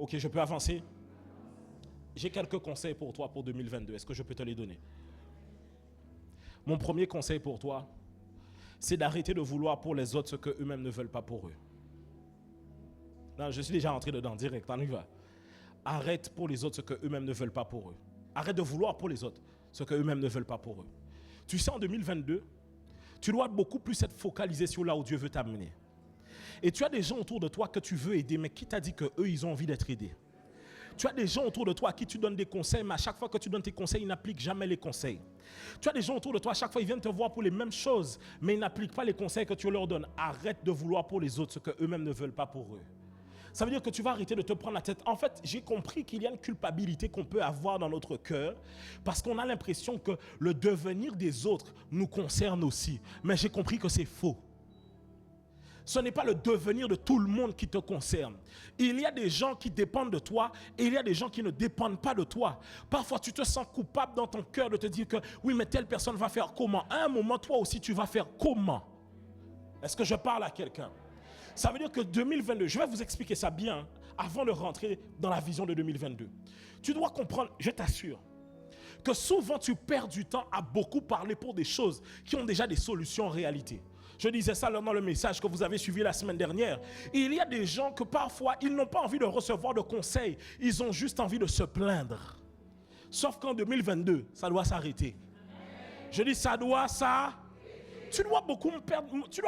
Ok, je peux avancer? J'ai quelques conseils pour toi pour 2022. Est-ce que je peux te les donner? Mon premier conseil pour toi, c'est d'arrêter de vouloir pour les autres ce qu'eux-mêmes ne veulent pas pour eux. Non, je suis déjà entré dedans, direct, on y va. Arrête pour les autres ce qu'eux-mêmes ne veulent pas pour eux. Arrête de vouloir pour les autres ce qu'eux-mêmes ne veulent pas pour eux. Tu sais, en 2022, tu dois beaucoup plus être focalisé sur là où Dieu veut t'amener. Et tu as des gens autour de toi que tu veux aider, mais qui t'a dit qu'eux, ils ont envie d'être aidés? Tu as des gens autour de toi à qui tu donnes des conseils, mais à chaque fois que tu donnes tes conseils, ils n'appliquent jamais les conseils. Tu as des gens autour de toi, à chaque fois, ils viennent te voir pour les mêmes choses, mais ils n'appliquent pas les conseils que tu leur donnes. Arrête de vouloir pour les autres ce qu'eux-mêmes ne veulent pas pour eux. Ça veut dire que tu vas arrêter de te prendre la tête. En fait, j'ai compris qu'il y a une culpabilité qu'on peut avoir dans notre cœur parce qu'on a l'impression que le devenir des autres nous concerne aussi. Mais j'ai compris que c'est faux. Ce n'est pas le devenir de tout le monde qui te concerne. Il y a des gens qui dépendent de toi et il y a des gens qui ne dépendent pas de toi. Parfois, tu te sens coupable dans ton cœur de te dire que oui, mais telle personne va faire comment? À un moment, toi aussi, tu vas faire comment? Est-ce que je parle à quelqu'un? Ça veut dire que 2022, je vais vous expliquer ça bien avant de rentrer dans la vision de 2022. Tu dois comprendre, je t'assure, que souvent tu perds du temps à beaucoup parler pour des choses qui ont déjà des solutions en réalité. Je disais ça dans le message que vous avez suivi la semaine dernière. Et il y a des gens que parfois, ils n'ont pas envie de recevoir de conseils. Ils ont juste envie de se plaindre. Sauf qu'en 2022, ça doit s'arrêter. Je dis ça doit s'arrêter. Tu dois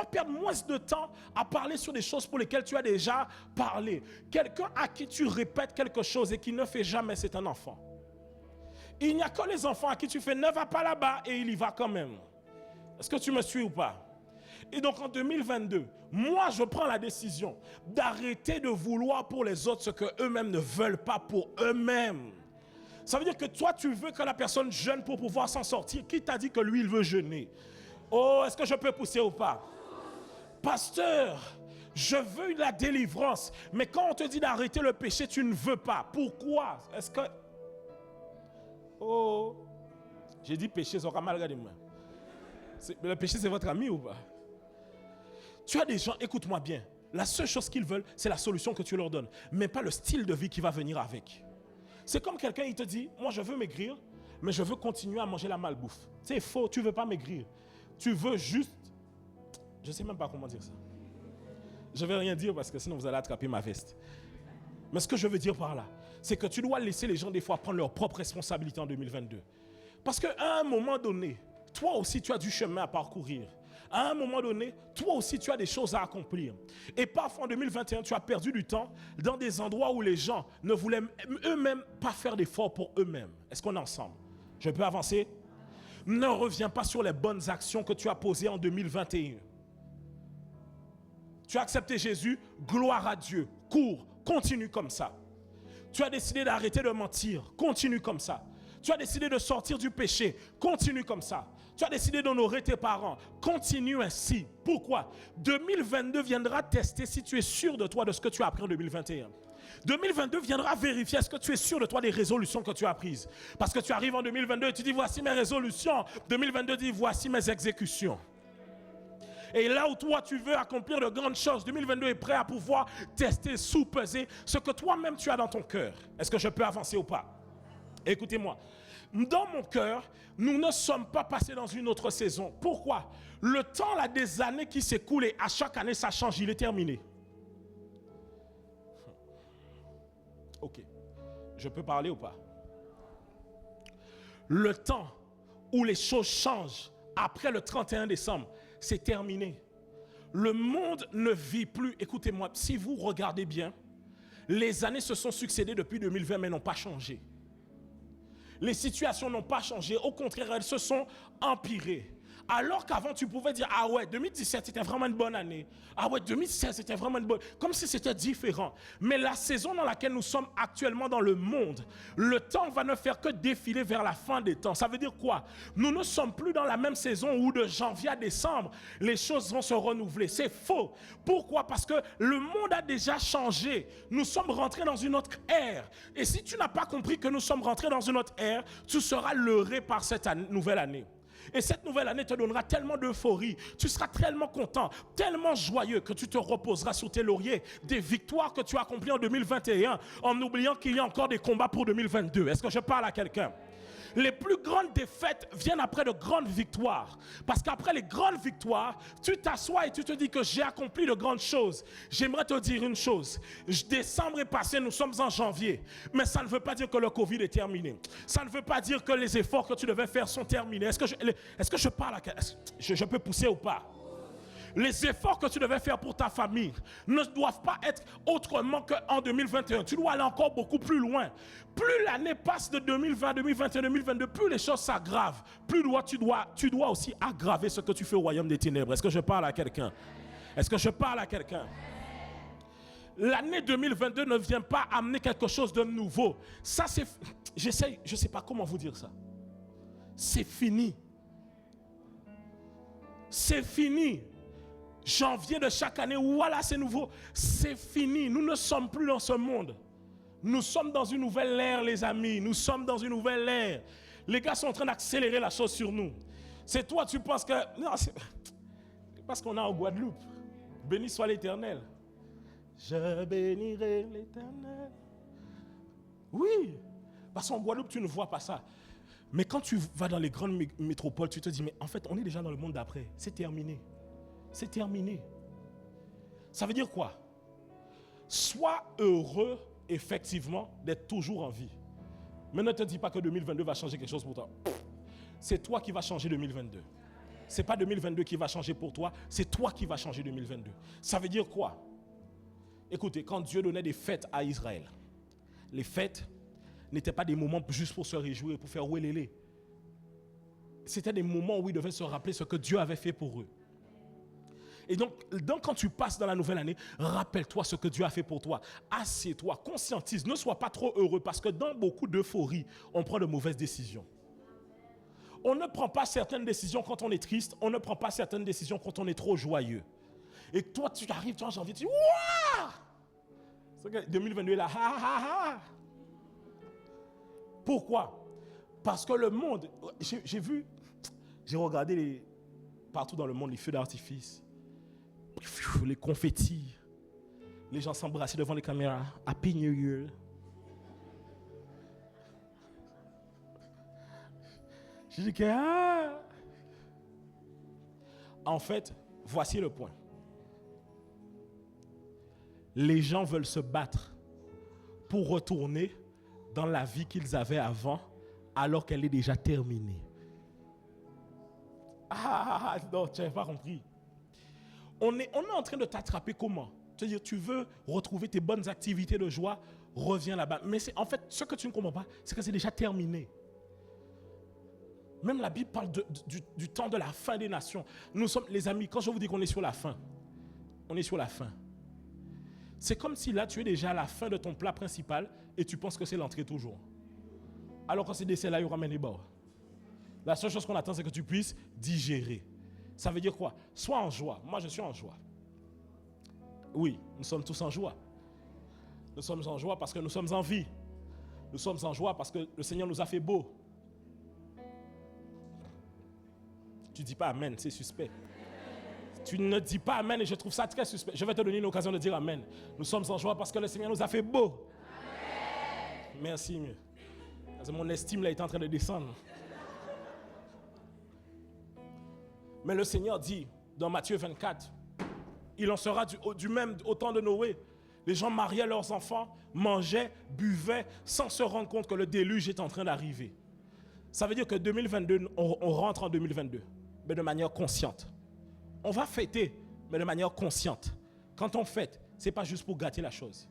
perdre moins de temps à parler sur des choses pour lesquelles tu as déjà parlé. Quelqu'un à qui tu répètes quelque chose et qui ne fait jamais, c'est un enfant. Il n'y a que les enfants à qui tu fais ne va pas là-bas et il y va quand même. Est-ce que tu me suis ou pas? Et donc en 2022, moi je prends la décision d'arrêter de vouloir pour les autres ce qu'eux-mêmes ne veulent pas pour eux-mêmes. Ça veut dire que toi tu veux que la personne jeûne pour pouvoir s'en sortir. Qui t'a dit que lui il veut jeûner? Oh, est-ce que je peux pousser ou pas? Pasteur, je veux la délivrance. Mais quand on te dit d'arrêter le péché, tu ne veux pas. Pourquoi? Est-ce que... Oh, j'ai dit péché, ça aura mal regardé moi. Le péché, c'est votre ami ou pas? Tu as des gens, écoute-moi bien. La seule chose qu'ils veulent, c'est la solution que tu leur donnes. Mais pas le style de vie qui va venir avec. C'est comme quelqu'un, il te dit, moi je veux maigrir, mais je veux continuer à manger la malbouffe. C'est faux, tu ne veux pas maigrir. Tu veux juste... Je ne sais même pas comment dire ça. Je ne vais rien dire parce que sinon vous allez attraper ma veste. Mais ce que je veux dire par là, c'est que tu dois laisser les gens des fois prendre leur propre responsabilité en 2022. Parce qu'à un moment donné, toi aussi tu as du chemin à parcourir. À un moment donné, toi aussi tu as des choses à accomplir. Et parfois en 2021, tu as perdu du temps dans des endroits où les gens ne voulaient eux-mêmes pas faire d'efforts pour eux-mêmes. Est-ce qu'on est ensemble? Je peux avancer? Ne reviens pas sur les bonnes actions que tu as posées en 2021. Tu as accepté Jésus, gloire à Dieu. Cours, continue comme ça. Tu as décidé d'arrêter de mentir, continue comme ça. Tu as décidé de sortir du péché, continue comme ça. Tu as décidé d'honorer tes parents, continue ainsi. Pourquoi? 2022 viendra tester si tu es sûr de toi, de ce que tu as appris en 2021. 2022 viendra vérifier est-ce que tu es sûr de toi des résolutions que tu as prises. Parce que tu arrives en 2022 et tu dis voici mes résolutions. 2022 dit voici mes exécutions. Et là où toi tu veux accomplir de grandes choses, 2022 est prêt à pouvoir tester, sous-peser ce que toi-même tu as dans ton cœur. Est-ce que je peux avancer ou pas? Écoutez-moi, dans mon cœur, nous ne sommes pas passés dans une autre saison. Pourquoi? Le temps là, des années qui s'écoulent et à chaque année ça change, il est terminé. Ok, je peux parler ou pas? Le temps où les choses changent après le 31 décembre, c'est terminé. Le monde ne vit plus. Écoutez-moi, si vous regardez bien, les années se sont succédées depuis 2020 mais n'ont pas changé. Les situations n'ont pas changé, au contraire, elles se sont empirées. Alors qu'avant, tu pouvais dire, ah ouais, 2017, c'était vraiment une bonne année. Ah ouais, 2016, c'était vraiment une bonne... Comme si c'était différent. Mais la saison dans laquelle nous sommes actuellement dans le monde, le temps va ne faire que défiler vers la fin des temps. Ça veut dire quoi? Nous ne sommes plus dans la même saison où de janvier à décembre, les choses vont se renouveler. C'est faux. Pourquoi? Parce que le monde a déjà changé. Nous sommes rentrés dans une autre ère. Et si tu n'as pas compris que nous sommes rentrés dans une autre ère, tu seras leurré par cette nouvelle année. Et cette nouvelle année te donnera tellement d'euphorie. Tu seras tellement content, tellement joyeux que tu te reposeras sur tes lauriers des victoires que tu as accomplies en 2021 en oubliant qu'il y a encore des combats pour 2022. Est-ce que je parle à quelqu'un? Les plus grandes défaites viennent après de grandes victoires. Parce qu'après les grandes victoires, tu t'assois et tu te dis que j'ai accompli de grandes choses. J'aimerais te dire une chose. Décembre est passé, nous sommes en janvier. Mais ça ne veut pas dire que le Covid est terminé. Ça ne veut pas dire que les efforts que tu devais faire sont terminés. Est-ce que je parle à quelqu'un? Je peux pousser ou pas? Les efforts que tu devais faire pour ta famille ne doivent pas être autrement qu'en 2021. Tu dois aller encore beaucoup plus loin. Plus l'année passe de 2020, 2021, 2022, plus les choses s'aggravent. Plus tu dois aussi aggraver ce que tu fais au royaume des ténèbres. Est-ce que je parle à quelqu'un? Est-ce que je parle à quelqu'un? L'année 2022 ne vient pas amener quelque chose de nouveau. Ça, c'est... je ne sais pas comment vous dire ça. C'est fini. C'est fini. Janvier de chaque année, voilà, c'est nouveau. C'est fini. Nous ne sommes plus dans ce monde. Nous sommes dans une nouvelle ère, les amis. Nous sommes dans une nouvelle ère. Les gars sont en train d'accélérer la chose sur nous. C'est toi, tu penses que... Non, c'est parce qu'on est en Guadeloupe. Béni soit l'Éternel. Je bénirai l'Éternel. Oui, parce qu'en Guadeloupe, tu ne vois pas ça. Mais quand tu vas dans les grandes métropoles, tu te dis, mais en fait, on est déjà dans le monde d'après. C'est terminé. C'est terminé. Ça veut dire quoi? Sois heureux, effectivement, d'être toujours en vie. Mais ne te dis pas que 2022 va changer quelque chose pour toi. C'est toi qui vas changer 2022. Ce n'est pas 2022 qui va changer pour toi, c'est toi qui vas changer 2022. Ça veut dire quoi? Écoutez, quand Dieu donnait des fêtes à Israël, les fêtes n'étaient pas des moments juste pour se réjouir, pour faire ouélélé. C'était des moments où ils devaient se rappeler ce que Dieu avait fait pour eux. Et donc, quand tu passes dans la nouvelle année, rappelle-toi ce que Dieu a fait pour toi. Assieds-toi, conscientise, ne sois pas trop heureux parce que dans beaucoup d'euphorie, on prend de mauvaises décisions. On ne prend pas certaines décisions quand on est triste, on ne prend pas certaines décisions quand on est trop joyeux. Et toi, tu arrives, tu as envie de dire, waouh! 2022 est là, ha ha ha! Pourquoi? Parce que le monde, j'ai regardé partout dans le monde les feux d'artifice. Les confettis, les gens s'embrassaient devant les caméras, Happy New Year. Je dis que en fait, voici le point. Les gens veulent se battre pour retourner dans la vie qu'ils avaient avant, alors qu'elle est déjà terminée. Non, tu n'avais pas compris. On est en train de t'attraper comment? C'est-à-dire, tu veux retrouver tes bonnes activités de joie, reviens là-bas. Mais en fait, ce que tu ne comprends pas, c'est que c'est déjà terminé. Même la Bible parle du temps de la fin des nations. Nous sommes, les amis, quand je vous dis qu'on est sur la fin, on est sur la fin. C'est comme si là, tu es déjà à la fin de ton plat principal et tu penses que c'est l'entrée toujours. Alors que ces décès-là, il y aura même les bords. La seule chose qu'on attend, c'est que tu puisses digérer. Ça veut dire quoi? Sois en joie. Moi, je suis en joie. Oui, nous sommes tous en joie. Nous sommes en joie parce que nous sommes en vie. Nous sommes en joie parce que le Seigneur nous a fait beau. Tu ne dis pas amen, c'est suspect. Tu ne dis pas amen et je trouve ça très suspect. Je vais te donner une occasion de dire amen. Nous sommes en joie parce que le Seigneur nous a fait beau. Amen. Merci. Parce que mon estime là est en train de descendre. Mais le Seigneur dit dans Matthieu 24, il en sera du même au temps de Noé. Les gens mariaient leurs enfants, mangeaient, buvaient, sans se rendre compte que le déluge est en train d'arriver. Ça veut dire que 2022, on rentre en 2022, mais de manière consciente. On va fêter, mais de manière consciente. Quand on fête, ce n'est pas juste pour gâter la chose.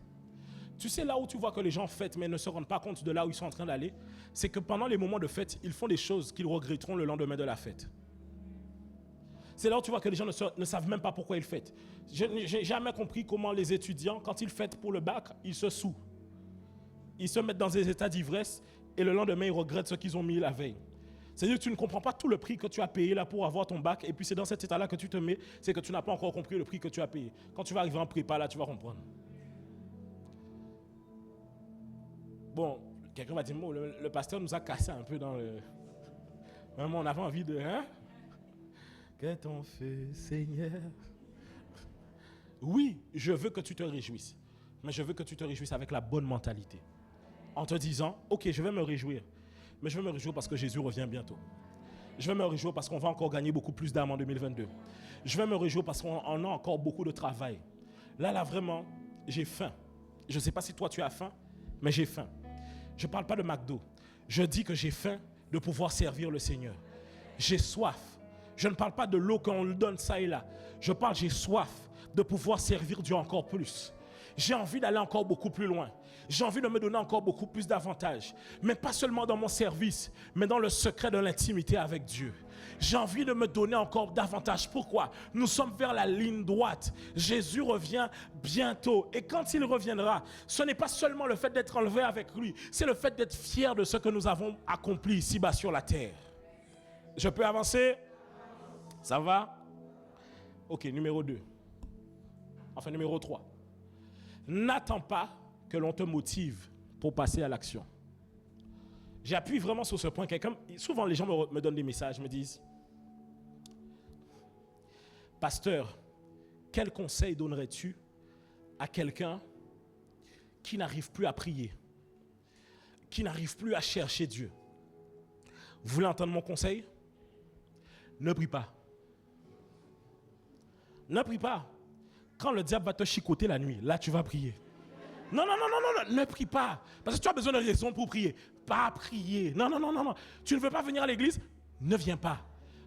Tu sais, là où tu vois que les gens fêtent, mais ne se rendent pas compte de là où ils sont en train d'aller, c'est que pendant les moments de fête, ils font des choses qu'ils regretteront le lendemain de la fête. C'est là où tu vois que les gens ne savent même pas pourquoi ils fêtent. Je n'ai jamais compris comment les étudiants, quand ils fêtent pour le bac, ils se saouent. Ils se mettent dans des états d'ivresse et le lendemain, ils regrettent ce qu'ils ont mis la veille. C'est-à-dire que tu ne comprends pas tout le prix que tu as payé là pour avoir ton bac et puis c'est dans cet état-là que tu te mets, c'est que tu n'as pas encore compris le prix que tu as payé. Quand tu vas arriver en prépa, là, tu vas comprendre. Bon, quelqu'un va dire, le pasteur nous a cassé un peu dans le... Maman, on avait envie de... Hein? Qu'est-on fait, Seigneur? Oui, je veux que tu te réjouisses. Mais je veux que tu te réjouisses avec la bonne mentalité. En te disant, ok, je vais me réjouir. Mais je vais me réjouir parce que Jésus revient bientôt. Je vais me réjouir parce qu'on va encore gagner beaucoup plus d'âmes en 2022. Je vais me réjouir parce qu'on a encore beaucoup de travail. Là, vraiment, j'ai faim. Je ne sais pas si toi tu as faim, mais j'ai faim. Je ne parle pas de McDo. Je dis que j'ai faim de pouvoir servir le Seigneur. J'ai soif. Je ne parle pas de l'eau qu'on le donne ça et là. Je parle, j'ai soif de pouvoir servir Dieu encore plus. J'ai envie d'aller encore beaucoup plus loin. J'ai envie de me donner encore beaucoup plus d'avantages. Mais pas seulement dans mon service, mais dans le secret de l'intimité avec Dieu. J'ai envie de me donner encore davantage. Pourquoi? Nous sommes vers la ligne droite. Jésus revient bientôt. Et quand il reviendra, ce n'est pas seulement le fait d'être enlevé avec lui, c'est le fait d'être fier de ce que nous avons accompli ici-bas sur la terre. Je peux avancer? Ça va? Ok, numéro 2. Enfin, numéro 3. N'attends pas que l'on te motive pour passer à l'action. J'appuie vraiment sur ce point. Souvent, les gens me donnent des messages, me disent, pasteur, quel conseil donnerais-tu à quelqu'un qui n'arrive plus à prier, qui n'arrive plus à chercher Dieu? Vous voulez entendre mon conseil? Ne prie pas. Ne prie pas. Quand le diable va te chicoter la nuit, là tu vas prier. Non, ne prie pas. Parce que tu as besoin de raison pour prier. Pas prier. Non. Tu ne veux pas venir à l'église? Ne viens pas.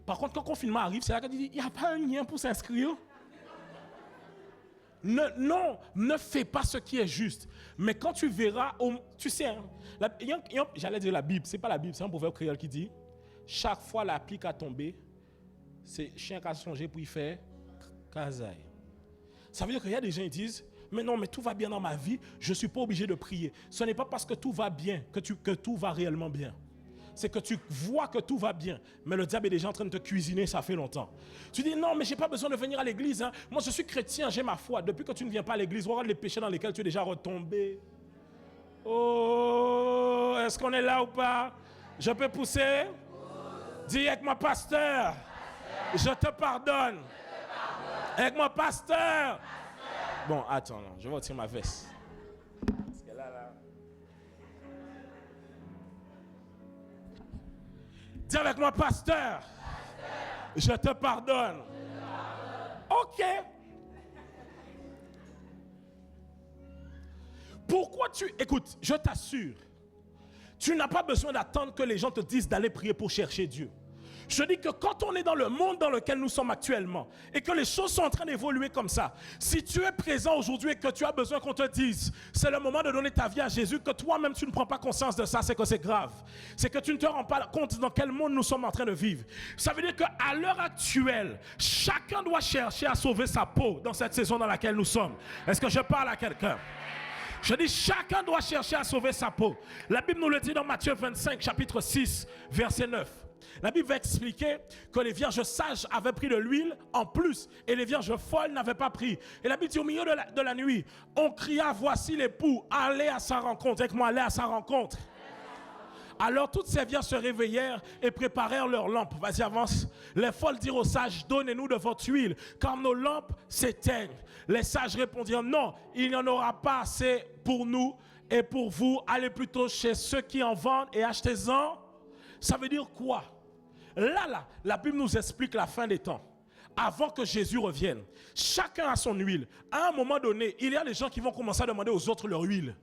Par contre, quand le confinement arrive, c'est là que tu dis, il n'y a pas un lien pour s'inscrire. Ne fais pas ce qui est juste. Mais quand tu verras, tu sais, hein, j'allais dire la Bible, c'est pas la Bible, c'est un proverbe créole qui dit, chaque fois la pique a tombé, c'est chien qui a songé pour y faire kazaï. Ça veut dire qu'il y a des gens qui disent, mais non, mais tout va bien dans ma vie, je ne suis pas obligé de prier. Ce n'est pas parce que tout va bien que tout va réellement bien. C'est que tu vois que tout va bien, mais le diable est déjà en train de te cuisiner, ça fait longtemps. Tu dis, non, mais je n'ai pas besoin de venir à l'église. Hein. Moi, je suis chrétien, j'ai ma foi. Depuis que tu ne viens pas à l'église, regarde les péchés dans lesquels tu es déjà retombé. Oh, est-ce qu'on est là ou pas? Je peux pousser? Dis avec moi, pasteur, je te pardonne. Avec moi, pasteur. Bon, attends, non, je vais retirer ma veste. Parce que là. Dis avec moi, pasteur. Je te pardonne. Ok. Pourquoi écoute, je t'assure, tu n'as pas besoin d'attendre que les gens te disent d'aller prier pour chercher Dieu. Je dis que quand on est dans le monde dans lequel nous sommes actuellement et que les choses sont en train d'évoluer comme ça, si tu es présent aujourd'hui et que tu as besoin qu'on te dise c'est le moment de donner ta vie à Jésus, que toi-même tu ne prends pas conscience de ça, c'est que c'est grave. C'est que tu ne te rends pas compte dans quel monde nous sommes en train de vivre. Ça veut dire qu'à l'heure actuelle, chacun doit chercher à sauver sa peau dans cette saison dans laquelle nous sommes. Est-ce que je parle à quelqu'un? Je dis chacun doit chercher à sauver sa peau. La Bible nous le dit dans Matthieu 25, chapitre 6, verset 9. La Bible va expliquer que les vierges sages avaient pris de l'huile en plus et les vierges folles n'avaient pas pris. Et la Bible dit au milieu de la nuit, on cria, voici l'époux, allez à sa rencontre. Avec moi, allez à sa rencontre. Alors toutes ces vierges se réveillèrent et préparèrent leurs lampes. Vas-y, avance. Les folles dirent aux sages, donnez-nous de votre huile, car nos lampes s'éteignent. Les sages répondirent, non, il n'y en aura pas assez pour nous et pour vous. Allez plutôt chez ceux qui en vendent et achetez-en. Ça veut dire quoi? Là, la Bible nous explique la fin des temps. Avant que Jésus revienne, chacun a son huile. À un moment donné, il y a des gens qui vont commencer à demander aux autres leur huile.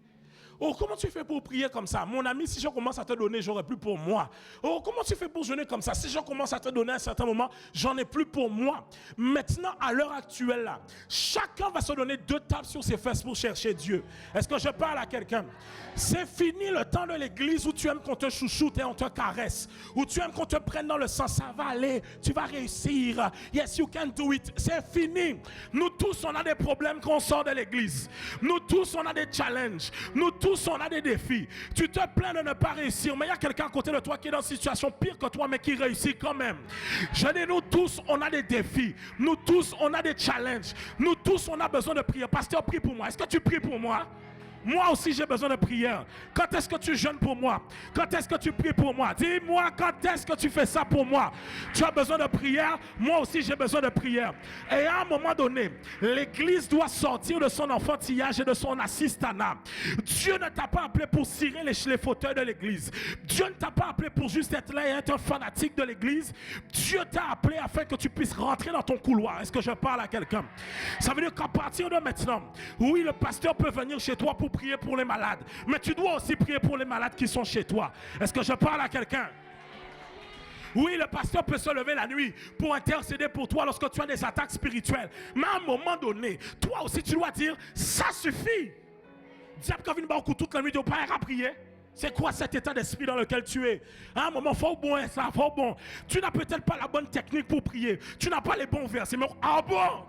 Oh, comment tu fais pour prier comme ça? Mon ami, si je commence à te donner, j'aurai plus pour moi. Oh, comment tu fais pour jeûner comme ça? Si je commence à te donner à un certain moment, j'en ai plus pour moi. Maintenant, à l'heure actuelle, là, chacun va se donner 2 tapes sur ses fesses pour chercher Dieu. Est-ce que je parle à quelqu'un? C'est fini le temps de l'église où tu aimes qu'on te chouchoute et on te caresse. Où tu aimes qu'on te prenne dans le sens, ça va aller, tu vas réussir. Yes, you can do it. C'est fini. Nous tous, on a des problèmes quand on sort de l'église. Nous tous, on a des challenges. Nous tous, on a des défis. Tu te plains de ne pas réussir, mais il y a quelqu'un à côté de toi qui est dans une situation pire que toi, mais qui réussit quand même. Je dis, nous tous, on a des défis. Nous tous, on a des challenges. Nous tous, on a besoin de prier. Pasteur, prie pour moi. Est-ce que tu pries pour moi? Moi aussi j'ai besoin de prière. Quand est-ce que tu jeûnes pour moi? Quand est-ce que tu pries pour moi? Dis-moi quand est-ce que tu fais ça pour moi? Tu as besoin de prière? Moi aussi j'ai besoin de prière. Et à un moment donné, l'église doit sortir de son enfantillage et de son assistanat. Dieu ne t'a pas appelé pour cirer les fauteuils de l'église. Dieu ne t'a pas appelé pour juste être là et être un fanatique de l'église. Dieu t'a appelé afin que tu puisses rentrer dans ton couloir. Est-ce que je parle à quelqu'un? Ça veut dire qu'à partir de maintenant, oui, le pasteur peut venir chez toi pour prier pour les malades, mais tu dois aussi prier pour les malades qui sont chez toi. Est-ce que je parle à quelqu'un? Oui, le pasteur peut se lever la nuit pour intercéder pour toi lorsque tu as des attaques spirituelles. Mais à un moment donné, toi aussi tu dois dire, ça suffit. Diable quand vient beaucoup toute la nuit, tu ne pas à prier. C'est quoi cet état d'esprit dans lequel tu es? À un moment, faut bon, ça, faut bon. Tu n'as peut-être pas la bonne technique pour prier. Tu n'as pas les bons versets. Mais ah bon?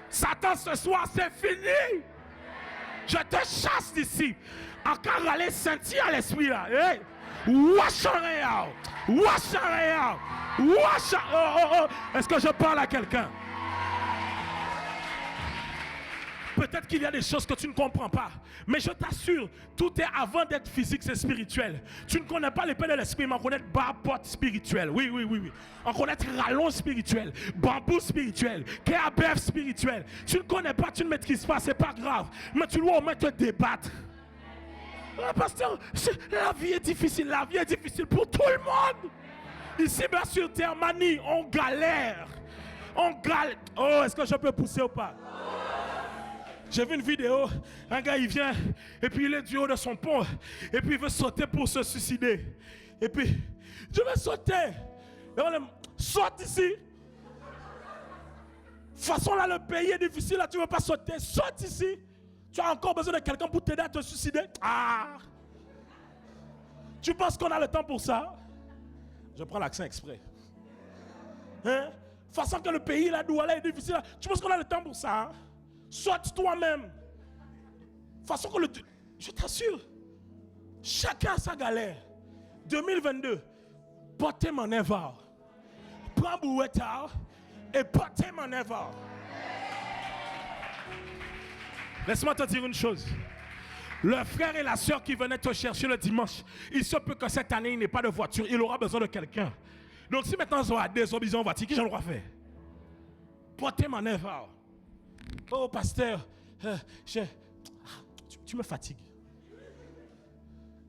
Satan, ce soir, c'est fini. Je te chasse d'ici. Encore aller sentir à l'esprit là. Hey. Wash out. Wash out. Wash out. Oh, oh, oh. Est-ce que je parle à quelqu'un? Peut-être qu'il y a des choses que tu ne comprends pas. Mais je t'assure, tout est avant d'être physique, c'est spirituel. Tu ne connais pas l'épée de l'esprit, mais on connaît barbotte spirituelle. Oui, oui, oui, oui. On connaît rallon spirituel, bambou spirituel, kéabef spirituel. Tu ne connais pas, tu ne maîtrises pas, c'est pas grave. Mais tu dois au moins te débattre. Pasteur, la vie est difficile pour tout le monde. Ici, bien sur terre, Mani, on galère. On galère. Oh, est-ce que je peux pousser ou pas? J'ai vu une vidéo, un gars il vient, et puis il est du haut de son pont, et puis il veut sauter pour se suicider. Et puis, je vais sauter. Et on aime, saute ici. De toute façon là, le pays est difficile, là tu ne veux pas sauter, saute ici. Tu as encore besoin de quelqu'un pour t'aider à te suicider? Ah! Tu penses qu'on a le temps pour ça? Je prends l'accent exprès. Hein? De toute façon que le pays là, Douala est difficile, là, tu penses qu'on a le temps pour ça? Hein? Saute toi-même. De toute façon que je t'assure, chacun a sa galère. 2022, portez mon œuvre. Prends Bouetta et portez mon œuvre. Laisse-moi te dire une chose. Le frère et la soeur qui venaient te chercher le dimanche, il se peut que cette année il n'ait pas de voiture, il aura besoin de quelqu'un. Donc si maintenant ils ont des obéissants en voiture, qui je le faire? Portez mon œuvre. Oh pasteur, tu me fatigues.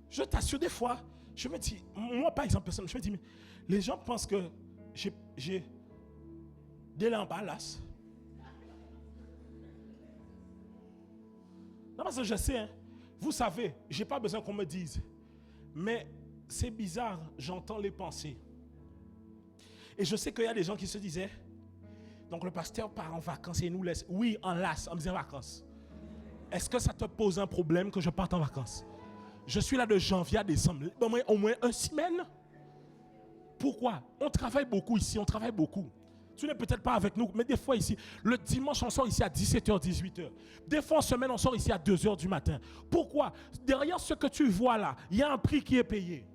Je t'assure des fois, je me dis, moi par exemple, je me dis, mais les gens pensent que j'ai des lambalas. Non, parce que je sais, hein, vous savez, je n'ai pas besoin qu'on me dise. Mais c'est bizarre, j'entends les pensées. Et je sais qu'il y a des gens qui se disaient, donc le pasteur part en vacances et nous laisse. Oui, en lasse, en disant vacances. Est-ce que ça te pose un problème que je parte en vacances? Je suis là de janvier à décembre, au moins une semaine. Pourquoi? On travaille beaucoup ici, on travaille beaucoup. Tu n'es peut-être pas avec nous, mais des fois ici, le dimanche on sort ici à 17h, 18h. Des fois en semaine on sort ici à 2h du matin. Pourquoi? Derrière ce que tu vois là, il y a un prix qui est payé.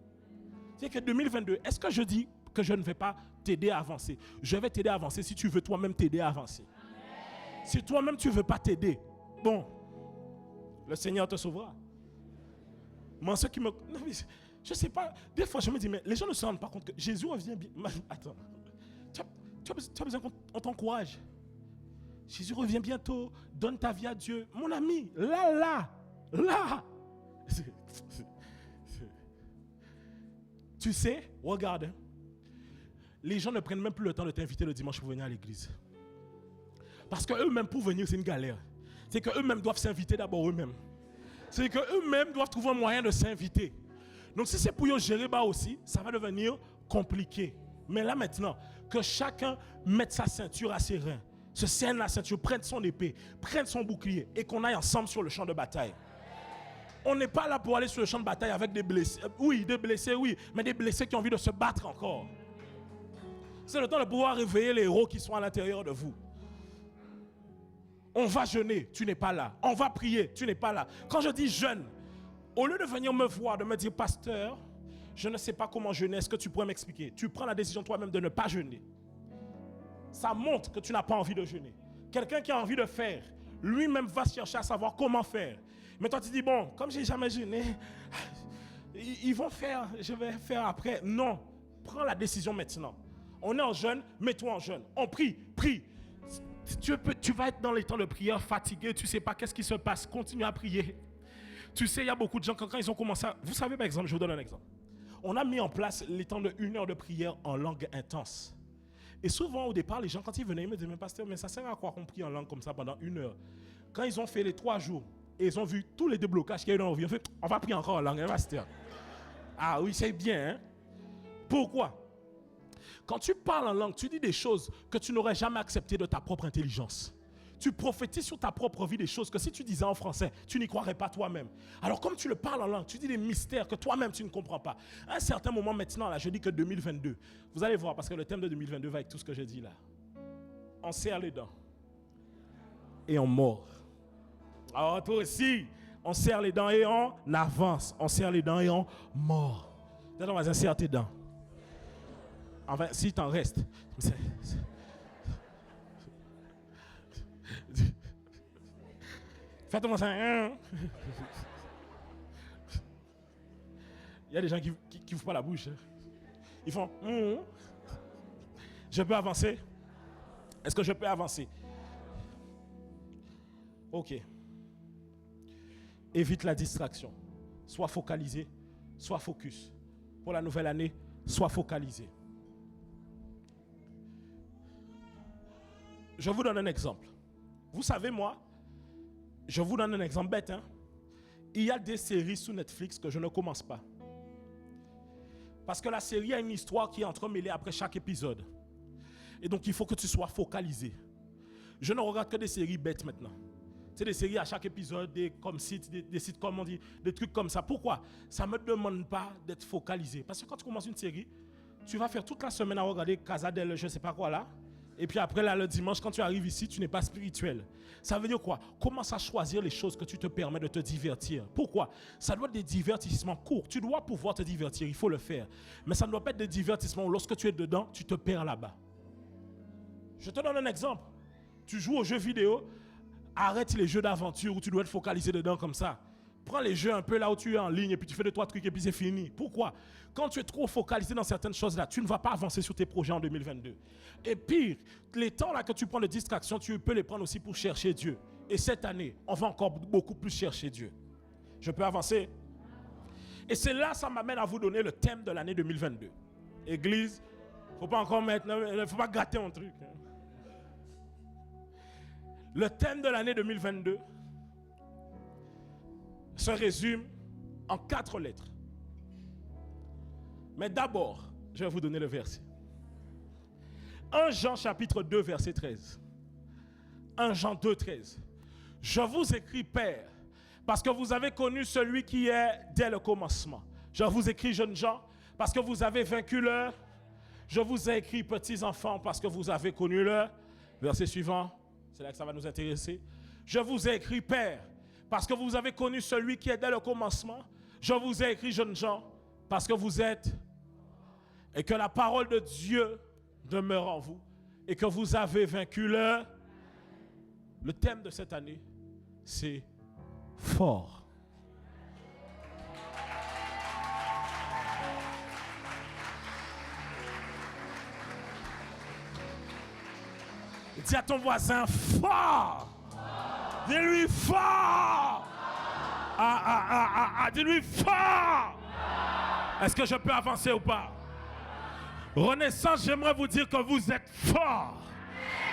C'est que 2022, est-ce que je dis que je ne vais pas t'aider à avancer? Je vais t'aider à avancer si tu veux toi-même t'aider à avancer. Amen. Si toi-même tu ne veux pas t'aider, bon, le Seigneur te sauvera. Moi, ceux qui me... Non, mais je ne sais pas, des fois je me dis, mais les gens ne se rendent pas compte que Jésus revient bien. Attends, tu as besoin qu'on t'encourage. Jésus revient bientôt, donne ta vie à Dieu. Mon ami, là. Tu sais, regarde, les gens ne prennent même plus le temps de t'inviter le dimanche pour venir à l'église. Parce qu'eux-mêmes, pour venir, c'est une galère. C'est qu'eux-mêmes doivent s'inviter d'abord eux-mêmes. C'est qu'eux-mêmes doivent trouver un moyen de s'inviter. Donc si c'est pour eux gérer bas aussi, ça va devenir compliqué. Mais là maintenant, que chacun mette sa ceinture à ses reins, se serre la ceinture, prenne son épée, prenne son bouclier et qu'on aille ensemble sur le champ de bataille. On n'est pas là pour aller sur le champ de bataille avec des blessés. Oui, des blessés, oui, mais des blessés qui ont envie de se battre encore. C'est le temps de pouvoir réveiller les héros qui sont à l'intérieur de vous. On va jeûner, tu n'es pas là. On va prier, tu n'es pas là. Quand je dis jeûne, au lieu de venir me voir, de me dire, pasteur, je ne sais pas comment jeûner, est-ce que tu pourrais m'expliquer? Tu prends la décision toi-même de ne pas jeûner. Ça montre que tu n'as pas envie de jeûner. Quelqu'un qui a envie de faire lui-même va chercher à savoir comment faire. Mais toi, tu dis, bon, comme j'ai jamais jeûné, ils vont faire, je vais faire après. Non, prends la décision maintenant. On est en jeûne, mets-toi en jeûne. On prie. Tu vas être dans les temps de prière fatigué, tu ne sais pas qu'est-ce qui se passe, continue à prier. Tu sais, il y a beaucoup de gens, quand ils ont commencé à... Vous savez, par exemple, je vous donne un exemple. On a mis en place les temps de 1 heure de prière en langue intense. Et souvent, au départ, les gens, quand ils venaient, ils me disaient, mais pasteur, mais ça sert à quoi qu'on prie en langue comme ça pendant 1 heure? Quand ils ont fait les 3 jours, et ils ont vu tous les déblocages qu'il y a eu dans leur vie, on fait, on va prier encore en langue, pasteur. Ah oui, c'est bien, hein? Pourquoi? Quand tu parles en langue, tu dis des choses que tu n'aurais jamais acceptées de ta propre intelligence. Tu prophétises sur ta propre vie des choses que si tu disais en français, tu n'y croirais pas toi-même. Alors comme tu le parles en langue, tu dis des mystères que toi-même tu ne comprends pas. À un certain moment maintenant, là, je dis que 2022, vous allez voir, parce que le thème de 2022 va avec tout ce que je dis là. On serre les dents et on mord. Alors toi aussi, on serre les dents et on avance. On serre les dents et on mord. D'ailleurs, on va serrer tes dents. Enfin, si t'en restes. Faites-moi ça. Il y a des gens qui n'ouvrent pas la bouche. Ils font. Je peux avancer? Est-ce que je peux avancer? Ok. Évite la distraction. Sois focalisé, sois focus. Pour la nouvelle année, sois focalisé. Je vous donne un exemple. Vous savez, moi, je vous donne un exemple bête. Hein? Il y a des séries sur Netflix que je ne commence pas. Parce que la série a une histoire qui est entremêlée après chaque épisode. Et donc, il faut que tu sois focalisé. Je ne regarde que des séries bêtes maintenant. C'est des séries à chaque épisode, des sites comme on dit, des trucs comme ça. Pourquoi? Ça ne me demande pas d'être focalisé. Parce que quand tu commences une série, tu vas faire toute la semaine à regarder Casa del je ne sais pas quoi là. Et puis après, là, le dimanche, quand tu arrives ici, tu n'es pas spirituel. Ça veut dire quoi? Commence à choisir les choses que tu te permets de te divertir. Pourquoi? Ça doit être des divertissements courts. Tu dois pouvoir te divertir, il faut le faire. Mais ça ne doit pas être des divertissements où lorsque tu es dedans, tu te perds là-bas. Je te donne un exemple. Tu joues aux jeux vidéo, arrête les jeux d'aventure où tu dois être focalisé dedans comme ça. Prends les jeux un peu là où tu es en ligne et puis tu fais 2-3 trucs et puis c'est fini. Pourquoi? Quand tu es trop focalisé dans certaines choses là, tu ne vas pas avancer sur tes projets en 2022. Et pire, les temps là que tu prends de distraction, tu peux les prendre aussi pour chercher Dieu. Et cette année, on va encore beaucoup plus chercher Dieu. Je peux avancer? Et c'est là, ça m'amène à vous donner le thème de l'année 2022. Église, il ne faut pas gâter un truc. Le thème de l'année 2022 se résume en 4 lettres. Mais d'abord, je vais vous donner le verset. 1 Jean chapitre 2 verset 13. 1 Jean 2 13. Je vous écris, Père, parce que vous avez connu celui qui est dès le commencement. Je vous écris, jeunes gens, parce que vous avez vaincu l'heure. Je vous ai écrit, petits enfants, parce que vous avez connu l'heure. Verset suivant, c'est là que ça va nous intéresser. Je vous ai écrit, Père, parce que vous avez connu celui qui est dès le commencement. Je vous ai écrit, jeunes gens, parce que vous êtes, et que la parole de Dieu demeure en vous, et que vous avez vaincu le thème de cette année, c'est fort. Dis à ton voisin, fort. Dis-lui fort. Dis-lui fort. Est-ce que je peux avancer ou pas? Renaissance, j'aimerais vous dire que vous êtes fort.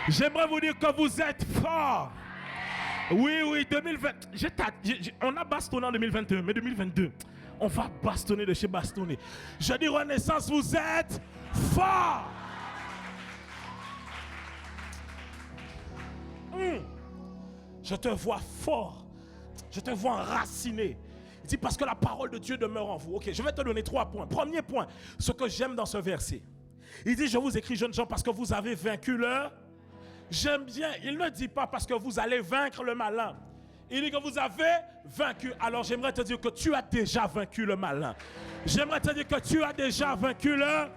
J'aimerais vous dire que vous êtes fort. Oui, 2020. On a bastonné en 2021, mais 2022, on va bastonner de chez bastonner. Je dis Renaissance, vous êtes fort. Je te vois fort. Je te vois enraciné. Il dit parce que la parole de Dieu demeure en vous. Ok, je vais te donner 3 points. Premier point, ce que j'aime dans ce verset. Il dit, je vous écris, jeunes gens, parce que vous avez vaincu le... J'aime bien, il ne dit pas parce que vous allez vaincre le malin. Il dit que vous avez vaincu. Alors j'aimerais te dire que tu as déjà vaincu le malin. J'aimerais te dire que tu as déjà vaincu le...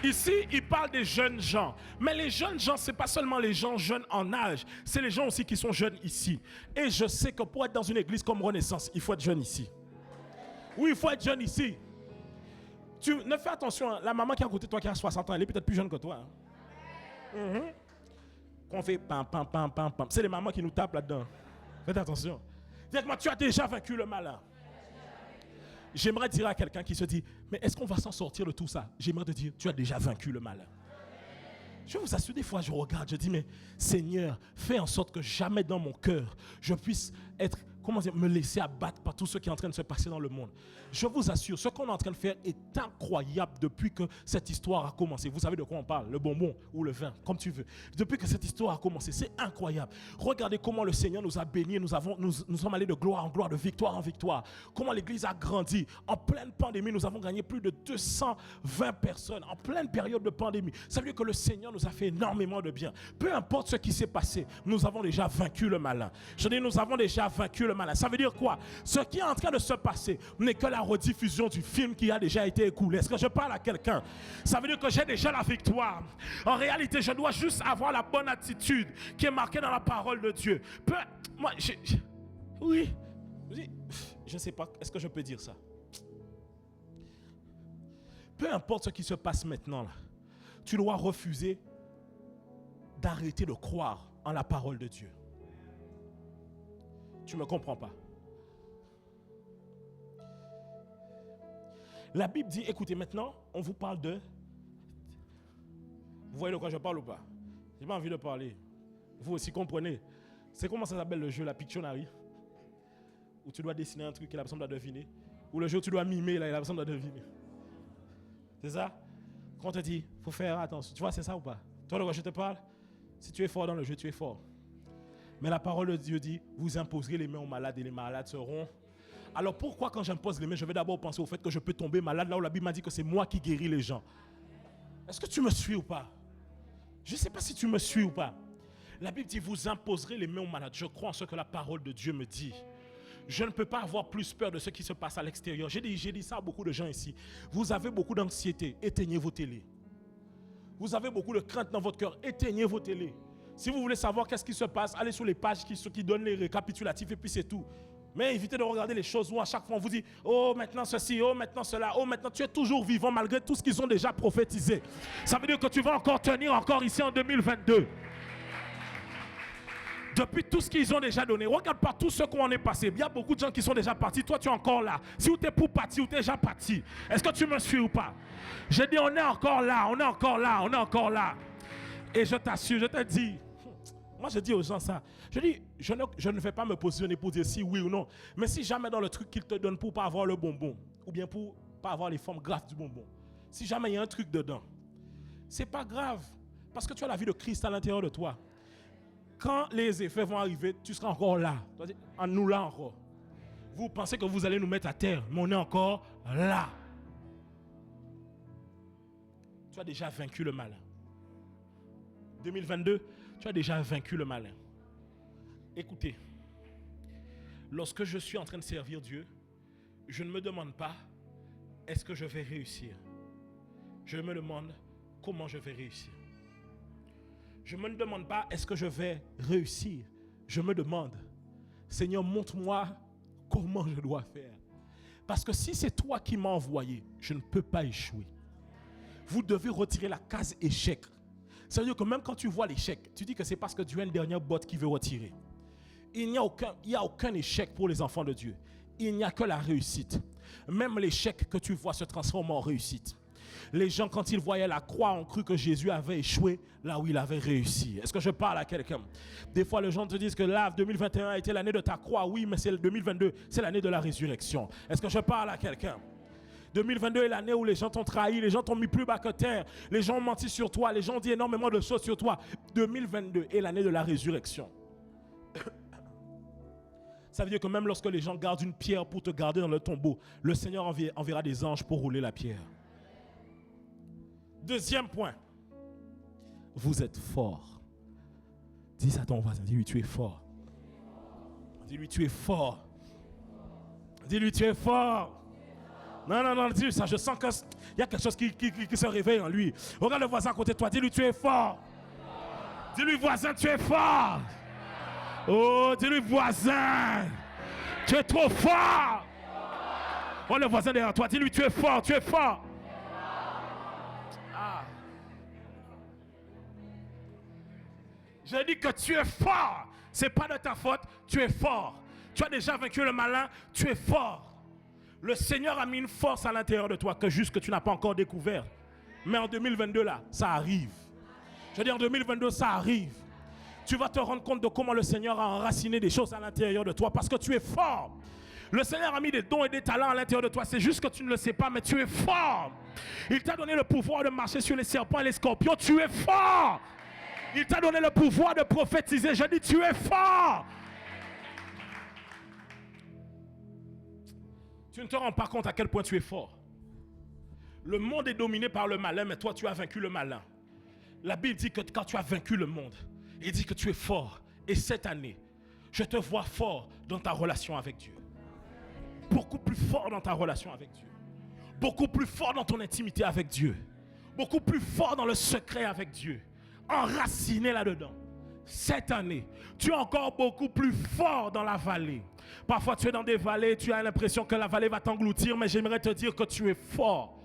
Ici, il parle des jeunes gens. Mais les jeunes gens, ce n'est pas seulement les gens jeunes en âge. C'est les gens aussi qui sont jeunes ici. Et je sais que pour être dans une église comme Renaissance, il faut être jeune ici. Oui, il faut être jeune ici. Tu ne fais attention, hein, la maman qui est à côté de toi qui a 60 ans, elle est peut-être plus jeune que toi. Hein. Quand on fait pam, pam, pam, pam, pam, c'est les mamans qui nous tapent là-dedans. Faites attention. Dites-moi, tu as déjà vaincu le malin. J'aimerais dire à quelqu'un qui se dit, mais est-ce qu'on va s'en sortir de tout ça? J'aimerais te dire, tu as déjà vaincu le malin. Je vous assure, des fois je regarde, je dis, mais Seigneur, fais en sorte que jamais dans mon cœur, je puisse être, me laisser abattre par tout ce qui est en train de se passer dans le monde. Je vous assure, ce qu'on est en train de faire est incroyable depuis que cette histoire a commencé. Vous savez de quoi on parle? Le bonbon ou le vin, comme tu veux. Depuis que cette histoire a commencé, c'est incroyable. Regardez comment le Seigneur nous a bénis, nous sommes allés de gloire en gloire, de victoire en victoire. Comment l'Église a grandi. En pleine pandémie, nous avons gagné plus de 220 personnes. En pleine période de pandémie. Ça veut dire que le Seigneur nous a fait énormément de bien. Peu importe ce qui s'est passé, nous avons déjà vaincu le malin. Je dis, nous avons déjà vaincu le malin. Ça veut dire quoi? Ce qui est en train de se passer n'est que la rediffusion du film qui a déjà été écoulé. Est-ce que je parle à quelqu'un? Ça veut dire que j'ai déjà la victoire. En réalité, je dois juste avoir la bonne attitude qui est marquée dans la parole de Dieu. Oui, je ne sais pas, est-ce que je peux dire ça? Peu importe ce qui se passe maintenant, là, tu dois refuser d'arrêter de croire en la parole de Dieu. Tu ne me comprends pas. La Bible dit, écoutez, maintenant, on vous parle de... Vous voyez de quoi je parle ou pas? Je n'ai pas envie de parler. Vous aussi comprenez. C'est comment ça s'appelle le jeu, la Pictionary? Où tu dois dessiner un truc et la personne doit deviner. Ou le jeu où tu dois mimer là, et la personne doit deviner. C'est ça? Quand on te dit, il faut faire attention. Tu vois, c'est ça ou pas? Toi, de quoi je te parle? Si tu es fort dans le jeu, tu es fort. Mais la parole de Dieu dit, vous imposerez les mains aux malades et les malades seront... Alors pourquoi quand j'impose les mains, je vais d'abord penser au fait que je peux tomber malade là où la Bible m'a dit que c'est moi qui guéris les gens? Est-ce que tu me suis ou pas? Je ne sais pas si tu me suis ou pas. La Bible dit, vous imposerez les mains aux malades. Je crois en ce que la parole de Dieu me dit. Je ne peux pas avoir plus peur de ce qui se passe à l'extérieur. J'ai dit ça à beaucoup de gens ici. Vous avez beaucoup d'anxiété, éteignez vos télés. Vous avez beaucoup de crainte dans votre cœur, éteignez vos télés. Si vous voulez savoir qu'est-ce qui se passe, allez sur les pages qui donnent les récapitulatifs et puis c'est tout. Mais évitez de regarder les choses où à chaque fois on vous dit « Oh, maintenant ceci, oh, maintenant cela, oh, maintenant tu es toujours vivant malgré tout ce qu'ils ont déjà prophétisé. » Ça veut dire que tu vas encore tenir encore ici en 2022. Depuis tout ce qu'ils ont déjà donné, regarde pas tout ce qu'on est passé. Il y a beaucoup de gens qui sont déjà partis. Toi, tu es encore là. Si tu es pour partir ou tu es déjà parti. Est-ce que tu me suis ou pas? Je dis, on est encore là, on est encore là, on est encore là. Et je t'assure, je te dis, moi je dis aux gens ça. Je dis, je ne vais pas me positionner pour dire si oui ou non. Mais si jamais dans le truc qu'ils te donnent pour pas avoir le bonbon, ou bien pour pas avoir les formes graves du bonbon, si jamais il y a un truc dedans, c'est pas grave. Parce que tu as la vie de Christ à l'intérieur de toi. Quand les effets vont arriver, tu seras encore là. En nous là encore. Vous pensez que vous allez nous mettre à terre, mais on est encore là. Tu as déjà vaincu le malin. 2022, tu as déjà vaincu le malin. Écoutez, lorsque je suis en train de servir Dieu, je ne me demande pas est-ce que je vais réussir. Je me demande comment je vais réussir. Je ne me demande pas est-ce que je vais réussir. Je me demande, Seigneur, montre-moi comment je dois faire. Parce que si c'est toi qui m'as envoyé, je ne peux pas échouer. Vous devez retirer la case échec. Ça veut dire que même quand tu vois l'échec, tu dis que c'est parce que Dieu a une dernière botte qui veut retirer. Il n'y a aucun échec pour les enfants de Dieu. Il n'y a que la réussite. Même l'échec que tu vois se transforme en réussite. Les gens, quand ils voyaient la croix, ont cru que Jésus avait échoué là où il avait réussi. Est-ce que je parle à quelqu'un? Des fois, les gens te disent que là, 2021 a été l'année de ta croix. Oui, mais c'est le 2022, c'est l'année de la résurrection. Est-ce que je parle à quelqu'un? 2022 est l'année où les gens t'ont trahi, les gens t'ont mis plus bas que terre, les gens ont menti sur toi, les gens ont dit énormément de choses sur toi. 2022 est l'année de la résurrection. Ça veut dire que même lorsque les gens gardent une pierre pour te garder dans le tombeau, le Seigneur enverra des anges pour rouler la pierre. Deuxième point, vous êtes fort. Dis ça à ton voisin, dis-lui tu es fort. Dis-lui tu es fort. Dis-lui tu es fort. Non, non, non, dis ça. Je sens qu'il y a quelque chose qui se réveille en lui. Regarde le voisin à côté de toi. Dis-lui, tu es fort. Dis-lui, voisin, tu es fort. Oh, dis-lui, voisin, tu es trop fort. Oh, le voisin derrière toi. Dis-lui, tu es fort, tu es fort. Ah. Je dis que tu es fort. Ce n'est pas de ta faute, tu es fort. Tu as déjà vaincu le malin, tu es fort. Le Seigneur a mis une force à l'intérieur de toi que juste que tu n'as pas encore découvert. Mais en 2022 là, ça arrive. Je dis en 2022, ça arrive. Tu vas te rendre compte de comment le Seigneur a enraciné des choses à l'intérieur de toi parce que tu es fort. Le Seigneur a mis des dons et des talents à l'intérieur de toi. C'est juste que tu ne le sais pas, mais tu es fort. Il t'a donné le pouvoir de marcher sur les serpents et les scorpions. Tu es fort. Il t'a donné le pouvoir de prophétiser. Je dis, tu es fort. Tu ne te rends pas compte à quel point tu es fort. Le monde est dominé par le malin, mais toi, tu as vaincu le malin. La Bible dit que quand tu as vaincu le monde, il dit que tu es fort. Et cette année, je te vois fort dans ta relation avec Dieu. Beaucoup plus fort dans ta relation avec Dieu. Beaucoup plus fort dans ton intimité avec Dieu. Beaucoup plus fort dans le secret avec Dieu. Enraciné là-dedans. Cette année, tu es encore beaucoup plus fort dans la vallée. Parfois, tu es dans des vallées, tu as l'impression que la vallée va t'engloutir, mais j'aimerais te dire que tu es fort.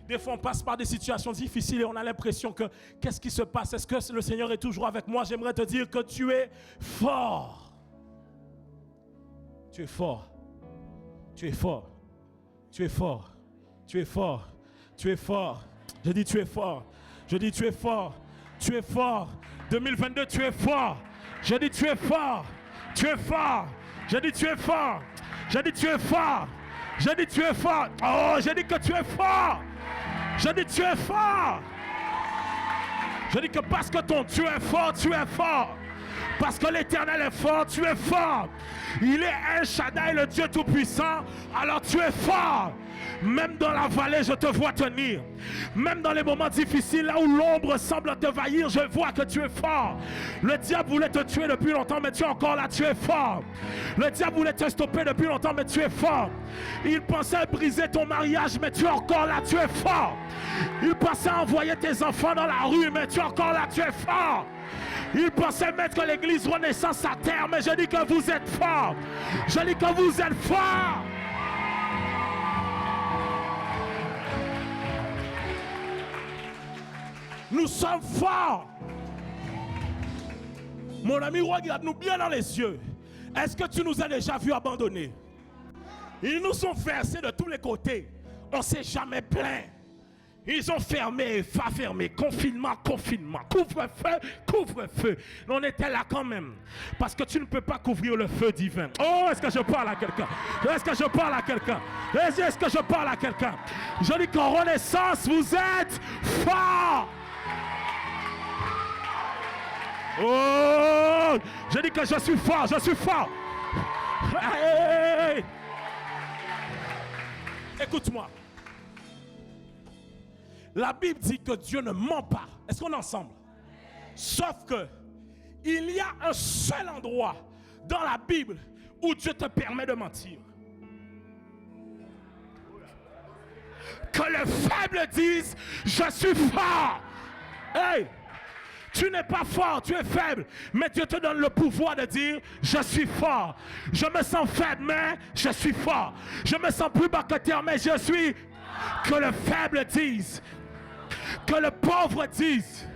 Des fois, on passe par des situations difficiles et on a l'impression que qu'est-ce qui se passe? Est-ce que le Seigneur est toujours avec moi? J'aimerais te dire que tu es fort. Tu es fort. Tu es fort. Tu es fort. Tu es fort. Tu es fort. Je dis tu es fort. Je dis tu es fort. Tu es fort. 2022, tu es fort. Je dis tu es fort. Tu es fort. Je dis tu es fort. Je dis tu es fort. Je dis tu es fort. Oh, je dis que tu es fort. Je dis tu es fort. Je dis que parce que ton Dieu est fort, tu es fort. Parce que l'Éternel est fort, tu es fort. Il est El Shaddai, le Dieu Tout-Puissant, alors tu es fort. Même dans la vallée, je te vois tenir. Même dans les moments difficiles, là où l'ombre semble te envahir, je vois que tu es fort. Le diable voulait te tuer depuis longtemps, mais tu es encore là, tu es fort. Le diable voulait te stopper depuis longtemps, mais tu es fort. Il pensait briser ton mariage, mais tu es encore là, tu es fort. Il pensait envoyer tes enfants dans la rue, mais tu es encore là, tu es fort. Il pensait mettre l'église Renaissance à terre, mais je dis que vous êtes fort. Je dis que vous êtes fort. Nous sommes forts. Mon ami, regarde-nous bien dans les yeux. Est-ce que tu nous as déjà vus abandonnés? Ils nous ont versés de tous les côtés. On ne s'est jamais plaint. Ils ont fermé, pas fermé, confinement, confinement, couvre-feu, couvre-feu. On était là quand même. Parce que tu ne peux pas couvrir le feu divin. Oh, est-ce que je parle à quelqu'un? Est-ce que je parle à quelqu'un? Est-ce que je parle à quelqu'un? Je dis qu'en Renaissance, vous êtes forts. Oh, je dis que je suis fort, je suis fort. Hey. Écoute-moi. La Bible dit que Dieu ne ment pas. Est-ce qu'on est ensemble? Sauf que il y a un seul endroit dans la Bible où Dieu te permet de mentir. Que le faible dise, je suis fort. Hey! Tu n'es pas fort, tu es faible, mais Dieu te donne le pouvoir de dire, je suis fort. Je me sens faible, mais je suis fort. Je me sens plus bas que terre, mais je suis. Que le faible dise, que le pauvre dise,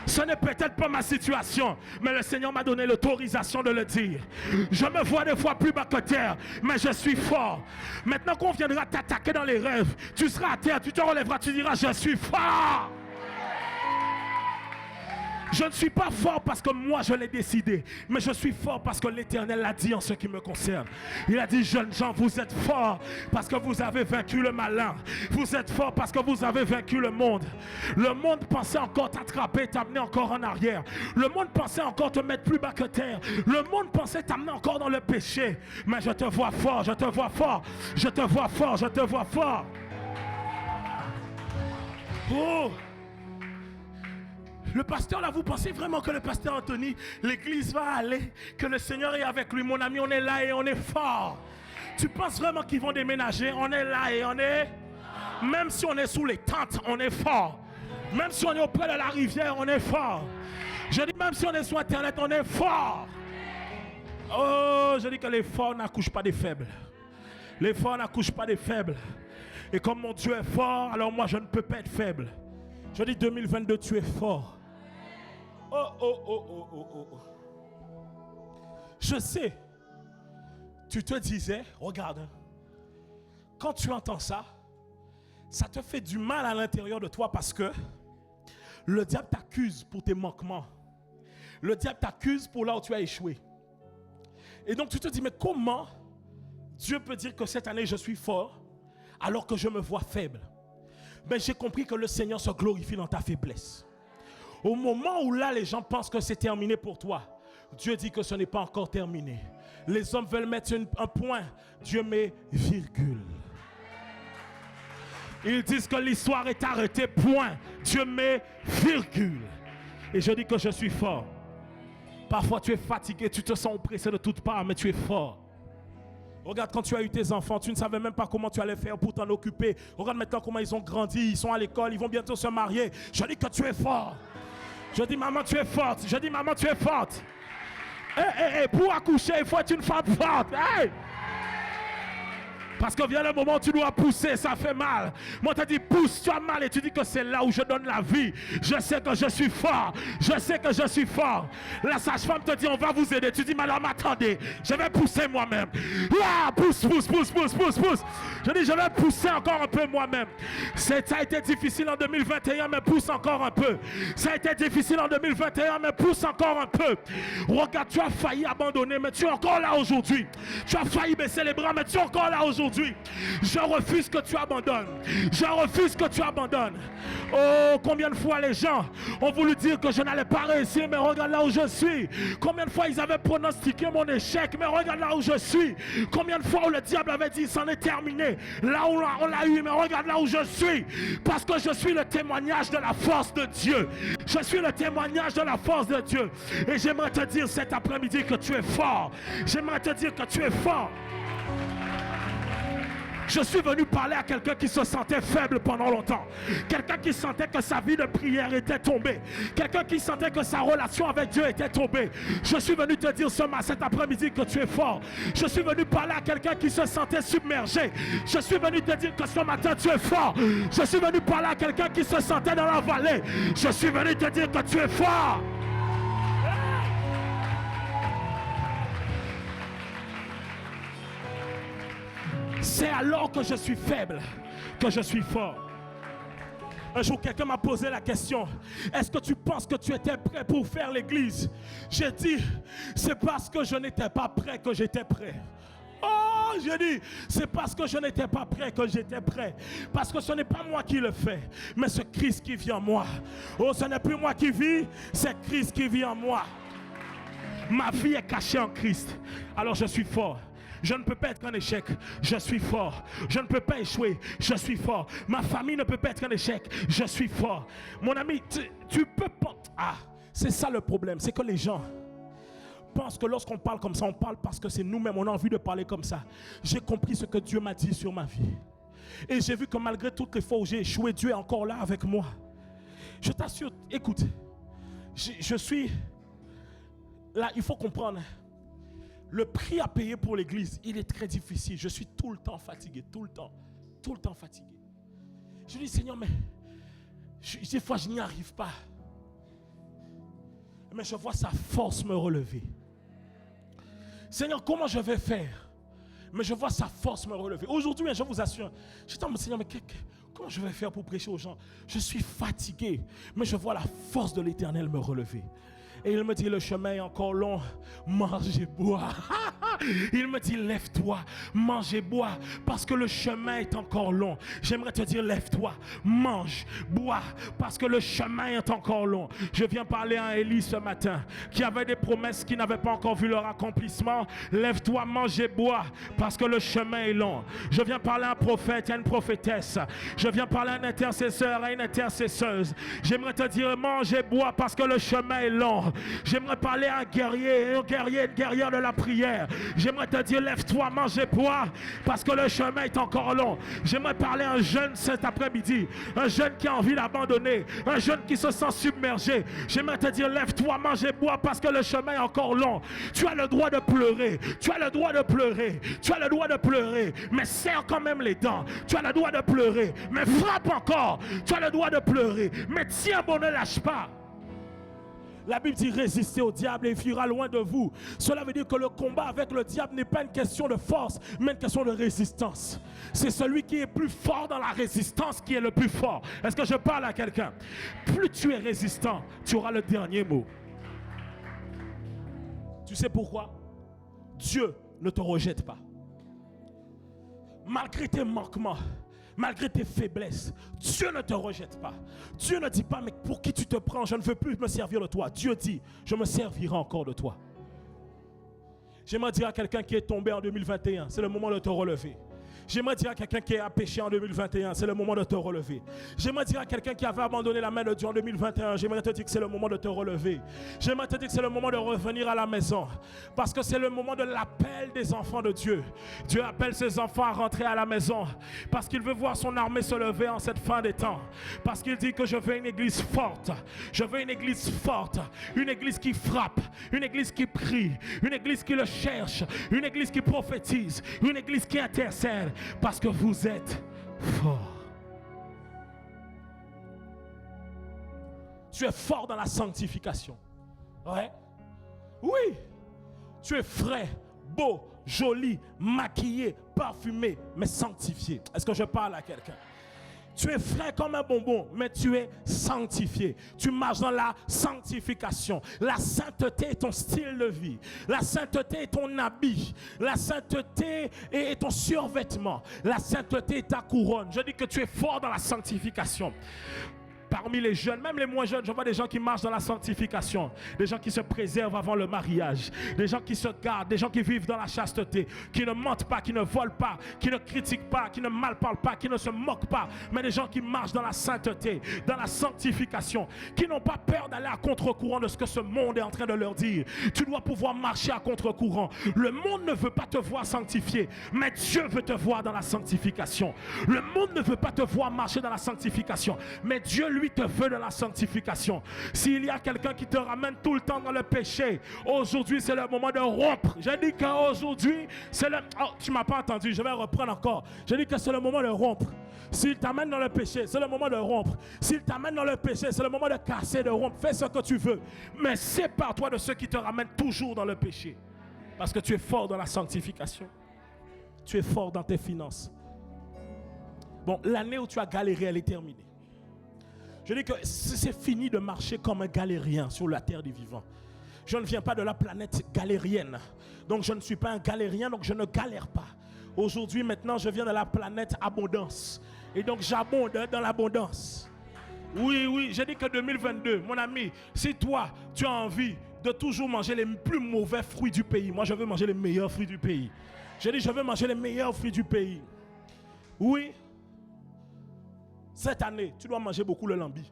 ce n'est peut-être pas ma situation, mais le Seigneur m'a donné l'autorisation de le dire. Je me vois des fois plus bas que terre, mais je suis fort. Maintenant qu'on viendra t'attaquer dans les rêves, tu seras à terre, tu te relèveras, tu diras, je suis fort. Je ne suis pas fort parce que moi je l'ai décidé, mais je suis fort parce que l'Éternel l'a dit en ce qui me concerne. Il a dit, jeunes gens, vous êtes forts parce que vous avez vaincu le malin. Vous êtes forts parce que vous avez vaincu le monde. Le monde pensait encore t'attraper, t'amener encore en arrière. Le monde pensait encore te mettre plus bas que terre. Le monde pensait t'amener encore dans le péché. Mais je te vois fort, je te vois fort, je te vois fort, je te vois fort. Oh! Le pasteur là, vous pensez vraiment que le pasteur Anthony, l'église va aller, que le Seigneur est avec lui? Mon ami, on est là et on est fort. Tu penses vraiment qu'ils vont déménager? On est là et on est... Même si on est sous les tentes, on est fort. Même si on est auprès de la rivière, on est fort. Je dis même si on est sur Internet, on est fort. Oh, je dis que les forts n'accouchent pas des faibles. Les forts n'accouchent pas des faibles. Et comme mon Dieu est fort, alors moi je ne peux pas être faible. Je dis 2022, tu es fort. Oh, oh, oh, oh, oh, oh, oh. Je sais, tu te disais, regarde, hein, quand tu entends ça, ça te fait du mal à l'intérieur de toi parce que le diable t'accuse pour tes manquements. Le diable t'accuse pour là où tu as échoué. Et donc tu te dis, mais comment Dieu peut dire que cette année je suis fort alors que je me vois faible? Mais j'ai compris que le Seigneur se glorifie dans ta faiblesse. Au moment où là les gens pensent que c'est terminé pour toi, Dieu dit que ce n'est pas encore terminé. Les hommes veulent mettre un point, Dieu met virgule. Ils disent que l'histoire est arrêtée, point. Dieu met virgule. Et je dis que je suis fort. Parfois tu es fatigué, tu te sens oppressé de toutes parts, mais tu es fort. Regarde quand tu as eu tes enfants, tu ne savais même pas comment tu allais faire pour t'en occuper. Regarde maintenant comment ils ont grandi, ils sont à l'école, ils vont bientôt se marier. Je dis que tu es fort. Je dis maman tu es forte. Je dis maman tu es forte. Pour accoucher il faut être une femme forte. Hey! Parce que vient le moment où tu dois pousser, ça fait mal. Moi, tu dis pousse, tu as mal et tu dis que c'est là où je donne la vie. Je sais que je suis fort. Je sais que je suis fort. La sage-femme te dit on va vous aider. Tu dis madame, attendez, je vais pousser moi-même. Ah, pousse, pousse, pousse, pousse, pousse, pousse. Je dis je vais pousser encore un peu moi-même. Ça a été difficile en 2021, mais pousse encore un peu. Ça a été difficile en 2021, mais pousse encore un peu. Regarde, tu as failli abandonner, mais tu es encore là aujourd'hui. Tu as failli baisser les bras, mais tu es encore là aujourd'hui. Je refuse que tu abandonnes. Je refuse que tu abandonnes. Oh, combien de fois les gens ont voulu dire que je n'allais pas réussir, mais regarde là où je suis. Combien de fois ils avaient pronostiqué mon échec, mais regarde là où je suis. Combien de fois où le diable avait dit c'en est terminé. Là où on l'a eu, mais regarde là où je suis. Parce que je suis le témoignage de la force de Dieu. Je suis le témoignage de la force de Dieu. Et j'aimerais te dire cet après-midi que tu es fort. J'aimerais te dire que tu es fort. Je suis venu parler à quelqu'un qui se sentait faible pendant longtemps. Quelqu'un qui sentait que sa vie de prière était tombée. Quelqu'un qui sentait que sa relation avec Dieu était tombée. Je suis venu te dire cet après-midi que tu es fort. Je suis venu parler à quelqu'un qui se sentait submergé. Je suis venu te dire que ce matin tu es fort. Je suis venu parler à quelqu'un qui se sentait dans la vallée. Je suis venu te dire que tu es fort. C'est alors que je suis faible que je suis fort. Un jour, quelqu'un m'a posé la question, est-ce que tu penses que tu étais prêt pour faire l'église? J'ai dit, c'est parce que je n'étais pas prêt que j'étais prêt. Oh, j'ai dit, c'est parce que je n'étais pas prêt que j'étais prêt. Parce que ce n'est pas moi qui le fais, mais c'est Christ qui vit en moi. Oh, ce n'est plus moi qui vis, c'est Christ qui vit en moi. Ma vie est cachée en Christ. Alors je suis fort. Je ne peux pas être un échec, je suis fort. Je ne peux pas échouer, je suis fort. Ma famille ne peut pas être un échec, je suis fort. Mon ami, tu peux pas... Ah, c'est ça le problème, c'est que les gens pensent que lorsqu'on parle comme ça, on parle parce que c'est nous-mêmes, on a envie de parler comme ça. J'ai compris ce que Dieu m'a dit sur ma vie. Et j'ai vu que malgré toutes les fois où j'ai échoué, Dieu est encore là avec moi. Je t'assure, écoute, je suis... Là, il faut comprendre... Le prix à payer pour l'église, il est très difficile. Je suis tout le temps fatigué, tout le temps fatigué. Je dis, Seigneur, mais des fois, je n'y arrive pas. Mais je vois sa force me relever. Seigneur, comment je vais faire? Mais je vois sa force me relever. Aujourd'hui, je vous assure, je dis, Seigneur, mais comment je vais faire pour prêcher aux gens? Je suis fatigué, mais je vois la force de l'Éternel me relever. Et il me dit, le chemin est encore long, mange et bois. Il me dit, lève-toi, mange et bois, parce que le chemin est encore long. J'aimerais te dire, lève-toi, mange, bois, parce que le chemin est encore long. Je viens parler à Élie ce matin, qui avait des promesses qui n'avaient pas encore vu leur accomplissement. Lève-toi, mange et bois, parce que le chemin est long. Je viens parler à un prophète et à une prophétesse. Je viens parler à un intercesseur et à une intercesseuse. J'aimerais te dire, mange et bois, parce que le chemin est long. J'aimerais parler à un guerrier, une guerrière de la prière. J'aimerais te dire, lève-toi, mange et bois, parce que le chemin est encore long. J'aimerais parler à un jeune cet après-midi, un jeune qui a envie d'abandonner, un jeune qui se sent submergé. J'aimerais te dire, lève-toi, mange et bois, parce que le chemin est encore long. Tu as le droit de pleurer, tu as le droit de pleurer, tu as le droit de pleurer, mais serre quand même les dents. Tu as le droit de pleurer, mais frappe encore. Tu as le droit de pleurer, mais tiens bon, ne lâche pas. La Bible dit résistez au diable et il fuira loin de vous. Cela veut dire que le combat avec le diable n'est pas une question de force, mais une question de résistance. C'est celui qui est plus fort dans la résistance qui est le plus fort. Est-ce que je parle à quelqu'un? Plus tu es résistant, tu auras le dernier mot. Tu sais pourquoi? Dieu ne te rejette pas. Malgré tes manquements, malgré tes faiblesses, Dieu ne te rejette pas. Dieu ne dit pas, mais pour qui tu te prends? Je ne veux plus me servir de toi. Dieu dit, je me servirai encore de toi. J'aimerais dire à quelqu'un qui est tombé en 2021, c'est le moment de te relever. J'aimerais dire à quelqu'un qui a péché en 2021, c'est le moment de te relever. J'aimerais dire à quelqu'un qui avait abandonné la main de Dieu en 2021, j'aimerais te dire que c'est le moment de te relever. J'aimerais te dire que c'est le moment de revenir à la maison. Parce que c'est le moment de l'appel des enfants de Dieu. Dieu appelle ses enfants à rentrer à la maison. Parce qu'il veut voir son armée se lever en cette fin des temps. Parce qu'il dit que je veux une église forte. Je veux une église forte. Une église qui frappe. Une église qui prie. Une église qui le cherche. Une église qui prophétise. Une église qui intercède. Parce que vous êtes fort. Tu es fort dans la sanctification. Ouais. Oui. Tu es frais, beau, joli, maquillé, parfumé, mais sanctifié. Est-ce que je parle à quelqu'un? Tu es frais comme un bonbon, mais tu es sanctifié. Tu marches dans la sanctification. La sainteté est ton style de vie. La sainteté est ton habit. La sainteté est ton survêtement. La sainteté est ta couronne. Je dis que tu es fort dans la sanctification. Parmi les jeunes, même les moins jeunes, je vois des gens qui marchent dans la sanctification, des gens qui se préservent avant le mariage, des gens qui se gardent, des gens qui vivent dans la chasteté, qui ne mentent pas, qui ne volent pas, qui ne critiquent pas, qui ne malparlent pas, qui ne se moquent pas, mais des gens qui marchent dans la sainteté, dans la sanctification, qui n'ont pas peur d'aller à contre-courant de ce que ce monde est en train de leur dire. Tu dois pouvoir marcher à contre-courant. Le monde ne veut pas te voir sanctifié, mais Dieu veut te voir dans la sanctification. Le monde ne veut pas te voir marcher dans la sanctification, mais Dieu lui te veut dans la sanctification. S'il y a quelqu'un qui te ramène tout le temps dans le péché, aujourd'hui c'est le moment de rompre. J'ai dit qu'aujourd'hui c'est le... Oh, tu m'as pas entendu, je vais reprendre encore. J'ai dit que c'est le moment de rompre. S'il t'amène dans le péché, c'est le moment de rompre. S'il t'amène dans le péché, c'est le moment de casser, de rompre. Fais ce que tu veux, mais sépare-toi de ceux qui te ramènent toujours dans le péché. Parce que tu es fort dans la sanctification. Tu es fort dans tes finances. Bon, l'année où tu as galéré, elle est terminée. Je dis que c'est fini de marcher comme un galérien sur la terre des vivants. Je ne viens pas de la planète galérienne. Donc je ne suis pas un galérien, donc je ne galère pas. Aujourd'hui, maintenant, je viens de la planète abondance. Et donc j'abonde dans l'abondance. Oui, j'ai dit que 2022, mon ami, si toi, tu as envie de toujours manger les plus mauvais fruits du pays, moi je veux manger les meilleurs fruits du pays. J'ai dit, je veux manger les meilleurs fruits du pays. Oui. Cette année, tu dois manger beaucoup le lambi.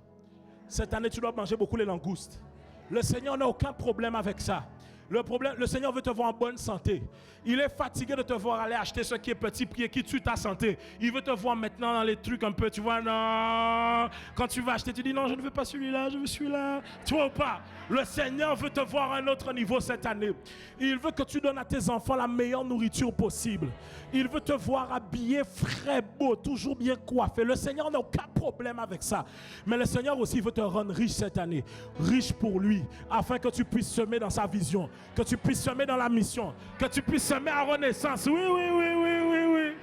Cette année, tu dois manger beaucoup les langoustes. Le Seigneur n'a aucun problème avec ça. Le Seigneur veut te voir en bonne santé. Il est fatigué de te voir aller acheter ce qui est petit, qui tue ta santé. Il veut te voir maintenant dans les trucs un peu, tu vois, non. Quand tu vas acheter, tu dis non, je ne veux pas celui-là, je veux celui-là. Tu vois ou pas? Le Seigneur veut te voir à un autre niveau cette année. Il veut que tu donnes à tes enfants la meilleure nourriture possible. Il veut te voir habillé, frais, beau, toujours bien coiffé. Le Seigneur n'a aucun problème avec ça. Mais le Seigneur aussi veut te rendre riche cette année. Riche pour lui, afin que tu puisses semer dans sa vision, que tu puisses semer dans la mission, que tu puisses semer à Renaissance. Oui.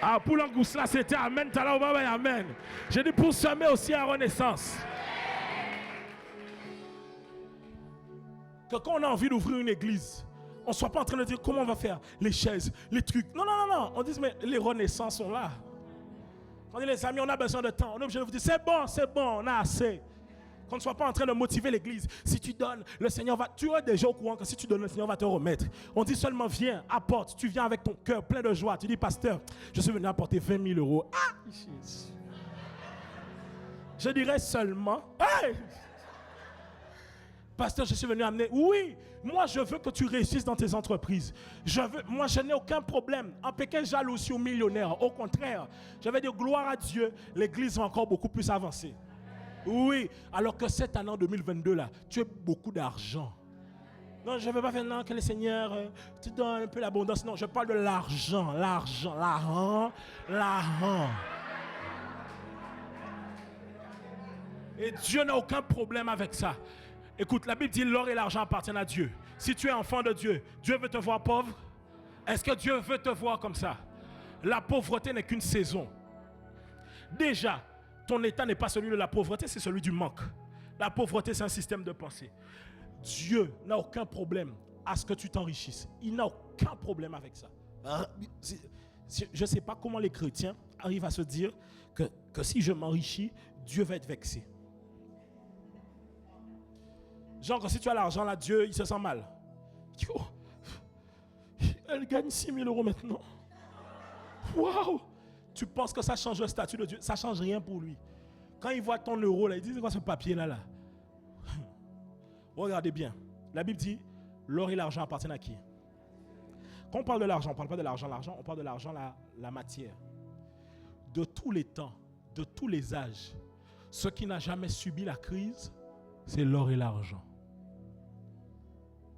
Ah, pour l'angouste là, c'était Amen. Amen. J'ai dit pour semer aussi à Renaissance. Que quand on a envie d'ouvrir une église, on ne soit pas en train de dire comment on va faire les chaises, les trucs. Non. On dit mais les renaissances sont là. On dit les amis, on a besoin de temps. On est obligé de vous dire c'est bon, on a assez. Qu'on ne soit pas en train de motiver l'église. Si tu donnes, le Seigneur va... Tu es déjà au courant que si tu donnes, le Seigneur va te remettre. On dit seulement viens, apporte. Tu viens avec ton cœur plein de joie. Tu dis pasteur, je suis venu apporter 20 000 euros. Ah, je dirais seulement... Hey! Pasteur, je suis venu amener. Oui, moi je veux que tu réussisses dans tes entreprises. Moi je n'ai aucun problème. En Pékin, jalousie aux millionnaires. Au contraire, je vais dire gloire à Dieu, l'église va encore beaucoup plus avancer. Oui, alors que cette année en 2022 là, tu as beaucoup d'argent. Non, je ne veux pas faire non, que le Seigneur, tu donnes un peu l'abondance. Non, je parle de l'argent. Et Dieu n'a aucun problème avec ça. Écoute, la Bible dit l'or et l'argent appartiennent à Dieu. Si tu es enfant de Dieu, Dieu veut te voir pauvre. Est-ce que Dieu veut te voir comme ça? La pauvreté n'est qu'une saison. Déjà, ton état n'est pas celui de la pauvreté, c'est celui du manque. La pauvreté, c'est un système de pensée. Dieu n'a aucun problème à ce que tu t'enrichisses. Il n'a aucun problème avec ça. Je ne sais pas comment les chrétiens arrivent à se dire que si je m'enrichis, Dieu va être vexé. Genre que si tu as l'argent là, Dieu, il se sent mal. Oh, elle gagne 6 000 € maintenant. Waouh! Tu penses que ça change le statut de Dieu? Ça ne change rien pour lui. Quand il voit ton euro là, il dit c'est quoi ce papier là? Regardez bien. La Bible dit l'or et l'argent appartiennent à qui? Quand on parle de l'argent, on ne parle pas de l'argent, on parle de l'argent, la matière. De tous les temps, de tous les âges, ce qui n'a jamais subi la crise, c'est l'or et l'argent.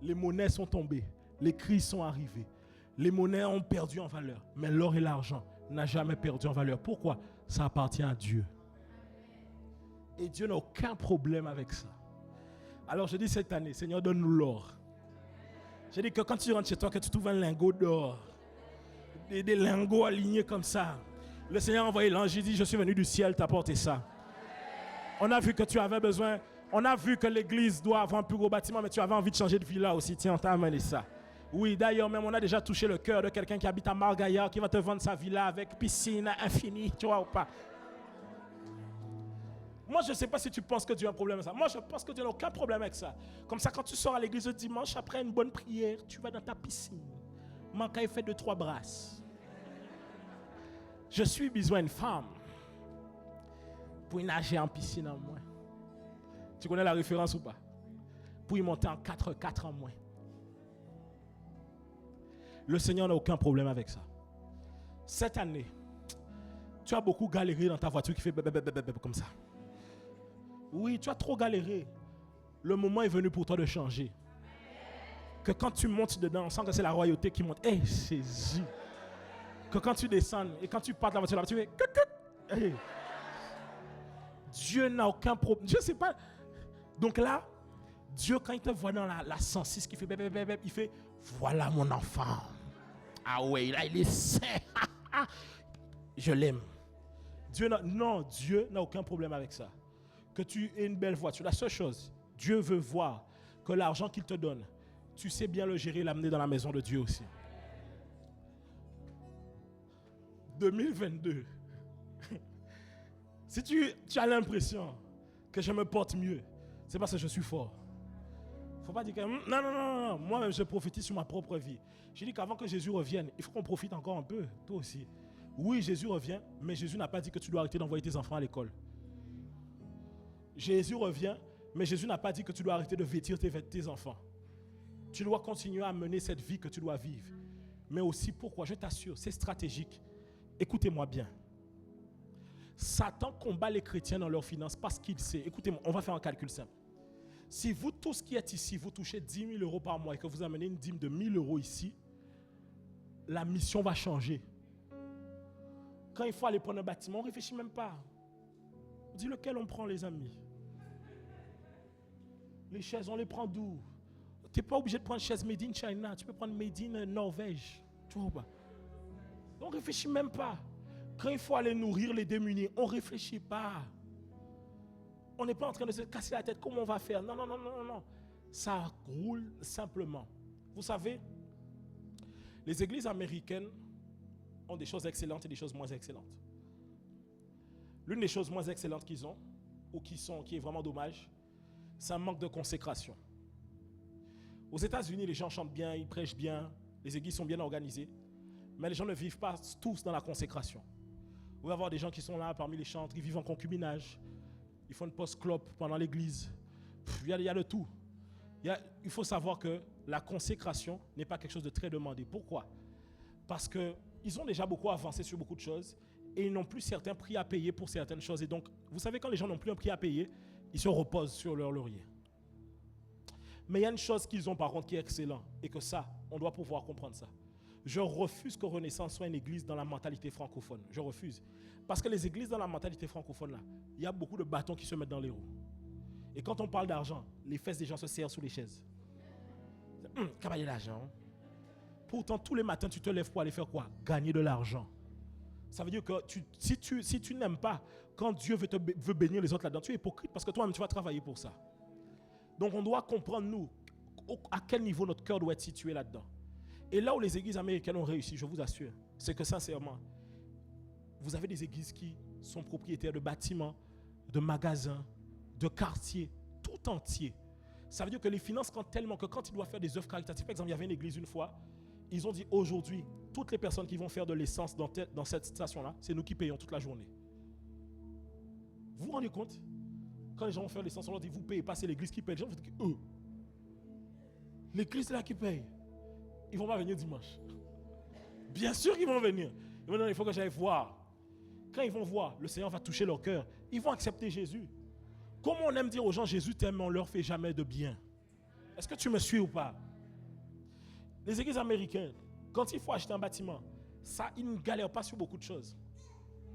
Les monnaies sont tombées, les crises sont arrivées, les monnaies ont perdu en valeur, mais l'or et l'argent n'a jamais perdu en valeur. Pourquoi? Ça appartient à Dieu. Et Dieu n'a aucun problème avec ça. Alors je dis cette année, Seigneur, donne-nous l'or. Je dis que quand tu rentres chez toi, que tu trouves un lingot d'or, des lingots alignés comme ça, le Seigneur a envoyé l'ange, il dit, je suis venu du ciel t'apporter ça. On a vu que tu avais besoin, on a vu que l'église doit avoir un plus gros bâtiment, mais tu avais envie de changer de villa aussi. Tiens, on t'a amené ça. Oui, d'ailleurs, même on a déjà touché le cœur de quelqu'un qui habite à Margaillard, qui va te vendre sa villa avec piscine infinie, tu vois ou pas? Moi, je ne sais pas si tu penses que Dieu a un problème avec ça. Moi, je pense que Dieu n'a aucun problème avec ça. Comme ça, quand tu sors à l'église le dimanche, après une bonne prière, tu vas dans ta piscine. Manquait fait 2-3 brasses. Je suis besoin d'une femme pour y nager en piscine en moins. Tu connais la référence ou pas? Pour y monter en 4x4 en moins. Le Seigneur n'a aucun problème avec ça. Cette année, tu as beaucoup galéré dans ta voiture qui fait comme ça. Oui, tu as trop galéré. Le moment est venu pour toi de changer. Que quand tu montes dedans, on sent que c'est la royauté qui monte. Hey, Jésus. Que quand tu descends et quand tu pars de la voiture, tu fais... Hey. Dieu n'a aucun problème. Je ne sais pas. Donc là, Dieu, quand il te voit dans la 106 qui fait il fait, voilà mon enfant. Ah ouais, là il est sain. Je l'aime. Dieu n'a aucun problème avec ça. Que tu aies une belle voiture. La seule chose, Dieu veut voir que l'argent qu'il te donne, tu sais bien le gérer, l'amener dans la maison de Dieu aussi. 2022. Si tu as l'impression que je me porte mieux, c'est parce que je suis fort. Il ne faut pas dire que non. Moi-même, je prophétise sur ma propre vie. Je dis qu'avant que Jésus revienne, il faut qu'on profite encore un peu, toi aussi. Oui, Jésus revient, mais Jésus n'a pas dit que tu dois arrêter d'envoyer tes enfants à l'école. Jésus revient, mais Jésus n'a pas dit que tu dois arrêter de vêtir tes enfants. Tu dois continuer à mener cette vie que tu dois vivre. Mais aussi, pourquoi? Je t'assure, c'est stratégique. Écoutez-moi bien. Satan combat les chrétiens dans leurs finances parce qu'il sait. Écoutez-moi, on va faire un calcul simple. Si vous tous qui êtes ici, vous touchez 10 000 € par mois et que vous amenez une dîme de 1 000 € ici, la mission va changer. Quand il faut aller prendre un bâtiment, on ne réfléchit même pas. On dit lequel on prend, les amis? Les chaises, on les prend d'où? Tu n'es pas obligé de prendre une chaise made in China. Tu peux prendre made in Norvège. Tu vois pas? On ne réfléchit même pas. Quand il faut aller nourrir les démunis, on ne réfléchit pas. On n'est pas en train de se casser la tête. Comment on va faire? Non. Ça roule simplement. Vous savez, les églises américaines ont des choses excellentes et des choses moins excellentes. L'une des choses moins excellentes qu'ils ont, ou qui est vraiment dommage, c'est un manque de consécration. Aux États-Unis, les gens chantent bien, ils prêchent bien, les églises sont bien organisées, mais les gens ne vivent pas tous dans la consécration. Vous allez avoir des gens qui sont là parmi les chantres, qui vivent en concubinage, ils font une post-clope pendant l'église. Il y a de tout. Il faut savoir que la consécration n'est pas quelque chose de très demandé. Pourquoi? Parce qu'ils ont déjà beaucoup avancé sur beaucoup de choses et ils n'ont plus certains prix à payer pour certaines choses. Et donc, vous savez, quand les gens n'ont plus un prix à payer, ils se reposent sur leur laurier. Mais il y a une chose qu'ils ont par contre qui est excellente et que ça, on doit pouvoir comprendre ça. Je refuse que Renaissance soit une église dans la mentalité francophone. Je refuse. Parce que les églises dans la mentalité francophone, là, il y a beaucoup de bâtons qui se mettent dans les roues. Et quand on parle d'argent, les fesses des gens se serrent sous les chaises. Cavalier d'argent. Pourtant, tous les matins, tu te lèves pour aller faire quoi? Gagner de l'argent. Ça veut dire que si tu n'aimes pas, quand Dieu veut bénir les autres là-dedans, tu es hypocrite parce que toi-même, tu vas travailler pour ça. Donc, on doit comprendre, nous, à quel niveau notre cœur doit être situé là-dedans. Et là où les églises américaines ont réussi, je vous assure, c'est que sincèrement, vous avez des églises qui sont propriétaires de bâtiments, de magasins, de quartiers, tout entier. Ça veut dire que les finances comptent tellement que quand ils doivent faire des œuvres caritatives, par exemple, il y avait une église une fois, ils ont dit aujourd'hui, toutes les personnes qui vont faire de l'essence dans cette station-là, c'est nous qui payons toute la journée. Vous vous rendez compte? Quand les gens vont faire l'essence, on leur dit, vous ne payez pas, c'est l'église qui paye. Les gens vont dire, l'église c'est là qui paye. Ils ne vont pas venir dimanche. Bien sûr qu'ils vont venir. Et maintenant, il faut que j'aille voir. Quand ils vont voir, le Seigneur va toucher leur cœur. Ils vont accepter Jésus. Comment on aime dire aux gens, Jésus t'aime, mais on ne leur fait jamais de bien. Est-ce que tu me suis ou pas? Les églises américaines, quand il faut acheter un bâtiment, ça, ils ne galèrent pas sur beaucoup de choses.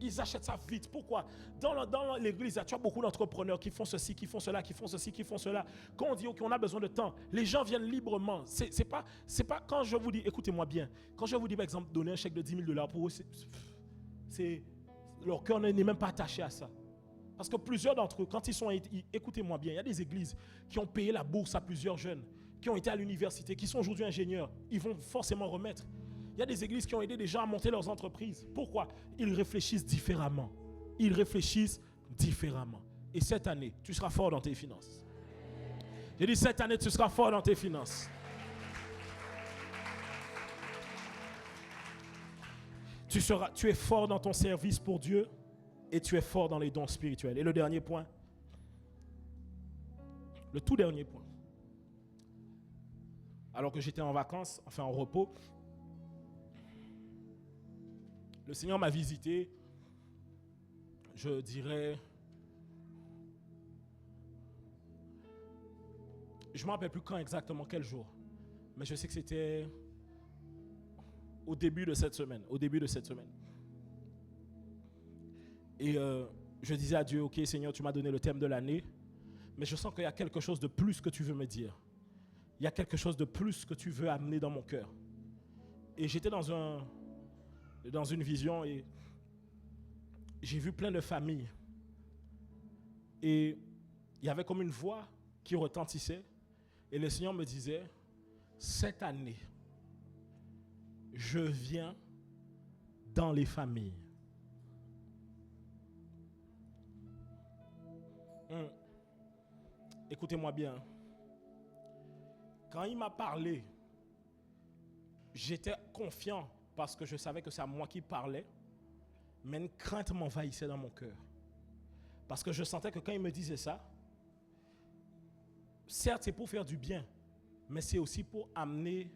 Ils achètent ça vite. Pourquoi? Dans l'église, tu as beaucoup d'entrepreneurs qui font ceci, qui font cela, qui font ceci, qui font cela. Quand on dit qu'on a besoin de temps, les gens viennent librement. C'est pas quand je vous dis, écoutez-moi bien, quand je vous dis par exemple donner un chèque de 10 000 $ pour eux, leur cœur n'est même pas attaché à ça. Parce que plusieurs d'entre eux, quand écoutez-moi bien, il y a des églises qui ont payé la bourse à plusieurs jeunes, qui ont été à l'université, qui sont aujourd'hui ingénieurs. Ils vont forcément remettre. Il y a des églises qui ont aidé des gens à monter leurs entreprises. Pourquoi? Ils réfléchissent différemment. Ils réfléchissent différemment. Et cette année, tu seras fort dans tes finances. J'ai dit, cette année, tu seras fort dans tes finances. Tu es fort dans ton service pour Dieu et tu es fort dans les dons spirituels. Et le dernier point, le tout dernier point. Alors que j'étais en vacances, enfin en repos, le Seigneur m'a visité, je dirais, je ne me rappelle plus quand exactement, quel jour, mais je sais que c'était au début de cette semaine, Et je disais à Dieu, ok Seigneur, tu m'as donné le thème de l'année, mais je sens qu'il y a quelque chose de plus que tu veux me dire. Il y a quelque chose de plus que tu veux amener dans mon cœur. Et j'étais dans une vision et j'ai vu plein de familles. Et il y avait comme une voix qui retentissait. Et le Seigneur me disait, cette année, je viens dans les familles. Écoutez-moi bien. Quand il m'a parlé, j'étais confiant parce que je savais que c'est à moi qui parlait, mais une crainte m'envahissait dans mon cœur. Parce que je sentais que quand il me disait ça, certes c'est pour faire du bien, mais c'est aussi pour amener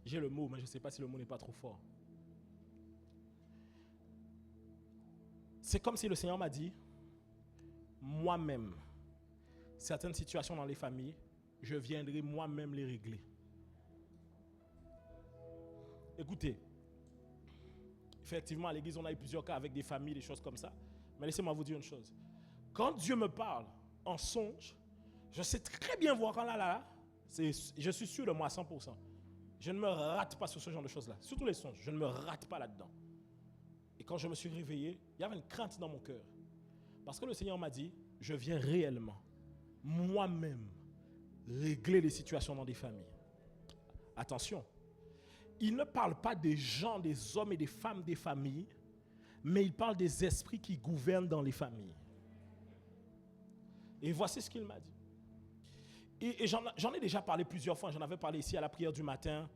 j'ai le mot, mais je ne sais pas si le mot n'est pas trop fort. C'est comme si le Seigneur m'a dit, moi-même, certaines situations dans les familles, je viendrai moi-même les régler. Écoutez, effectivement, à l'église, on a eu plusieurs cas avec des familles, des choses comme ça. Mais laissez-moi vous dire une chose. Quand Dieu me parle en songe, je sais très bien voir quand je suis sûr de moi à 100%. Je ne me rate pas sur ce genre de choses-là. Surtout les songes, je ne me rate pas là-dedans. Et quand je me suis réveillé, il y avait une crainte dans mon cœur. Parce que le Seigneur m'a dit, je viens réellement, moi-même, régler les situations dans des familles. Attention, il ne parle pas des gens, des hommes et des femmes des familles, mais il parle des esprits qui gouvernent dans les familles. Et voici ce qu'il m'a dit. Et j'en ai déjà parlé plusieurs fois. J'en avais parlé ici à la prière du matin.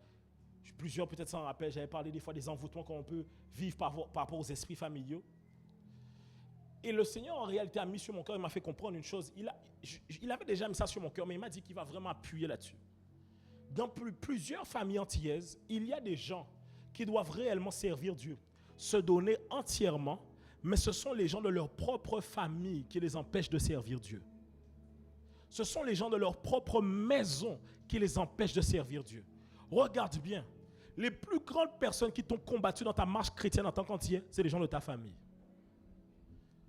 Plusieurs peut-être s'en rappellent. J'avais parlé des fois des envoûtements qu'on peut vivre par rapport aux esprits familiaux. Et le Seigneur, en réalité, a mis sur mon cœur, il m'a fait comprendre une chose. Il avait déjà mis ça sur mon cœur, mais il m'a dit qu'il va vraiment appuyer là-dessus. Dans plusieurs familles antillaises, il y a des gens qui doivent réellement servir Dieu, se donner entièrement, mais ce sont les gens de leur propre famille qui les empêchent de servir Dieu. Ce sont les gens de leur propre maison qui les empêchent de servir Dieu. Regarde bien, les plus grandes personnes qui t'ont combattu dans ta marche chrétienne en tant qu'antillais, c'est les gens de ta famille.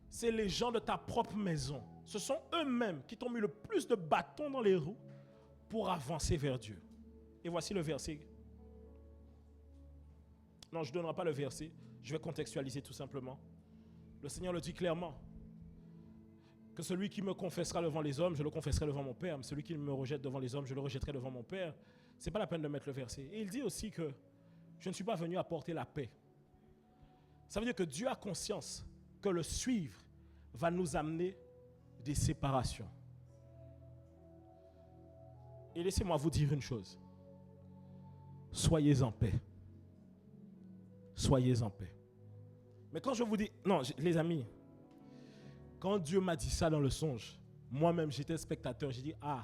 C'est les gens de ta propre maison. Ce sont eux-mêmes qui t'ont mis le plus de bâtons dans les roues pour avancer vers Dieu. Et voici le verset. Non, je ne donnerai pas le verset. Je vais contextualiser tout simplement. Le Seigneur le dit clairement. Que celui qui me confessera devant les hommes, je le confesserai devant mon Père. Mais celui qui me rejette devant les hommes, je le rejetterai devant mon Père. Ce n'est pas la peine de mettre le verset. Et il dit aussi que je ne suis pas venu apporter la paix. Ça veut dire que Dieu a conscience que le suivre va nous amener des séparations. Et laissez-moi vous dire une chose. Soyez en paix. Soyez en paix. Mais quand je vous dis... Non, les amis, quand Dieu m'a dit ça dans le songe, moi-même j'étais spectateur, j'ai dit, ah,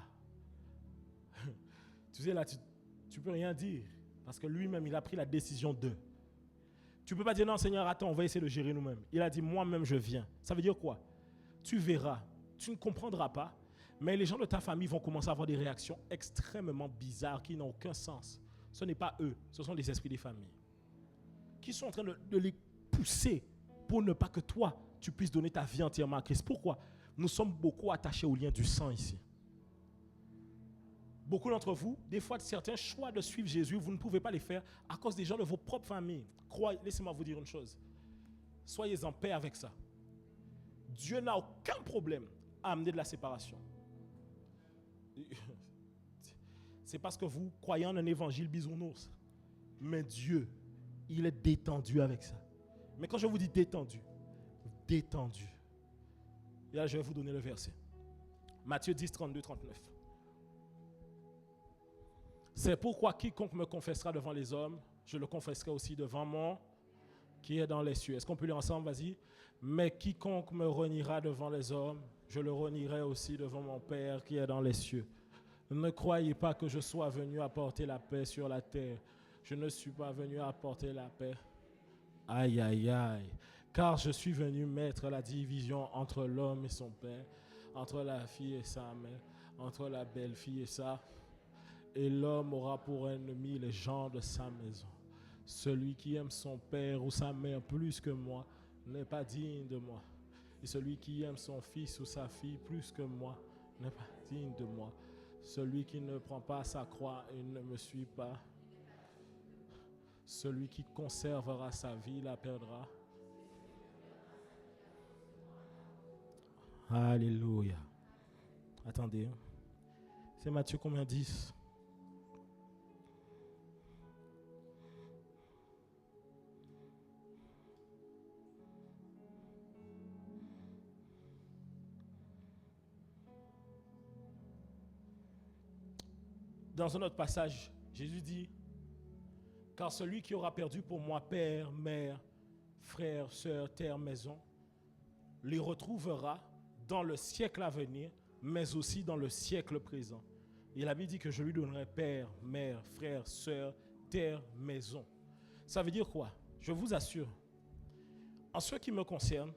tu sais là, tu peux rien dire. Parce que lui-même, il a pris la décision de. Tu ne peux pas dire, non Seigneur, attends, on va essayer de gérer nous-mêmes. Il a dit, moi-même je viens. Ça veut dire quoi? Tu verras, tu ne comprendras pas, mais les gens de ta famille vont commencer à avoir des réactions extrêmement bizarres qui n'ont aucun sens. Ce n'est pas eux, ce sont les esprits des familles qui sont en train de les pousser pour ne pas que toi, tu puisses donner ta vie entièrement à Christ. Pourquoi? Nous sommes beaucoup attachés au lien du sang ici. Beaucoup d'entre vous, des fois, certains choix de suivre Jésus, vous ne pouvez pas les faire à cause des gens de vos propres familles. Laissez-moi vous dire une chose. Soyez en paix avec ça. Dieu n'a aucun problème à amener de la séparation. C'est parce que vous croyez en un évangile bisounours. Mais Dieu, il est détendu avec ça. Mais quand je vous dis détendu, détendu. Et là, je vais vous donner le verset. Matthieu 10, 32, 39. C'est pourquoi quiconque me confessera devant les hommes, je le confesserai aussi devant mon qui est dans les cieux. Est-ce qu'on peut lire ensemble? Vas-y. Mais quiconque me reniera devant les hommes, je le renierai aussi devant mon Père qui est dans les cieux. Ne croyez pas que je sois venu apporter la paix sur la terre. Je ne suis pas venu apporter la paix. Aïe, aïe, aïe. Car je suis venu mettre la division entre l'homme et son père, entre la fille et sa mère, entre la belle-fille et sa. Et l'homme aura pour ennemi les gens de sa maison. Celui qui aime son père ou sa mère plus que moi n'est pas digne de moi. Et celui qui aime son fils ou sa fille plus que moi n'est pas digne de moi. Celui qui ne prend pas sa croix et ne me suit pas, celui qui conservera sa vie la perdra. Alléluia. Attendez. C'est Matthieu combien? 10. Dans un autre passage, Jésus dit, car celui qui aura perdu pour moi père, mère, frère, sœur, terre, maison, les retrouvera dans le siècle à venir, mais aussi dans le siècle présent. Et la Bible dit que je lui donnerai père, mère, frère, sœur, terre, maison. Ça veut dire quoi? Je vous assure, en ce qui me concerne,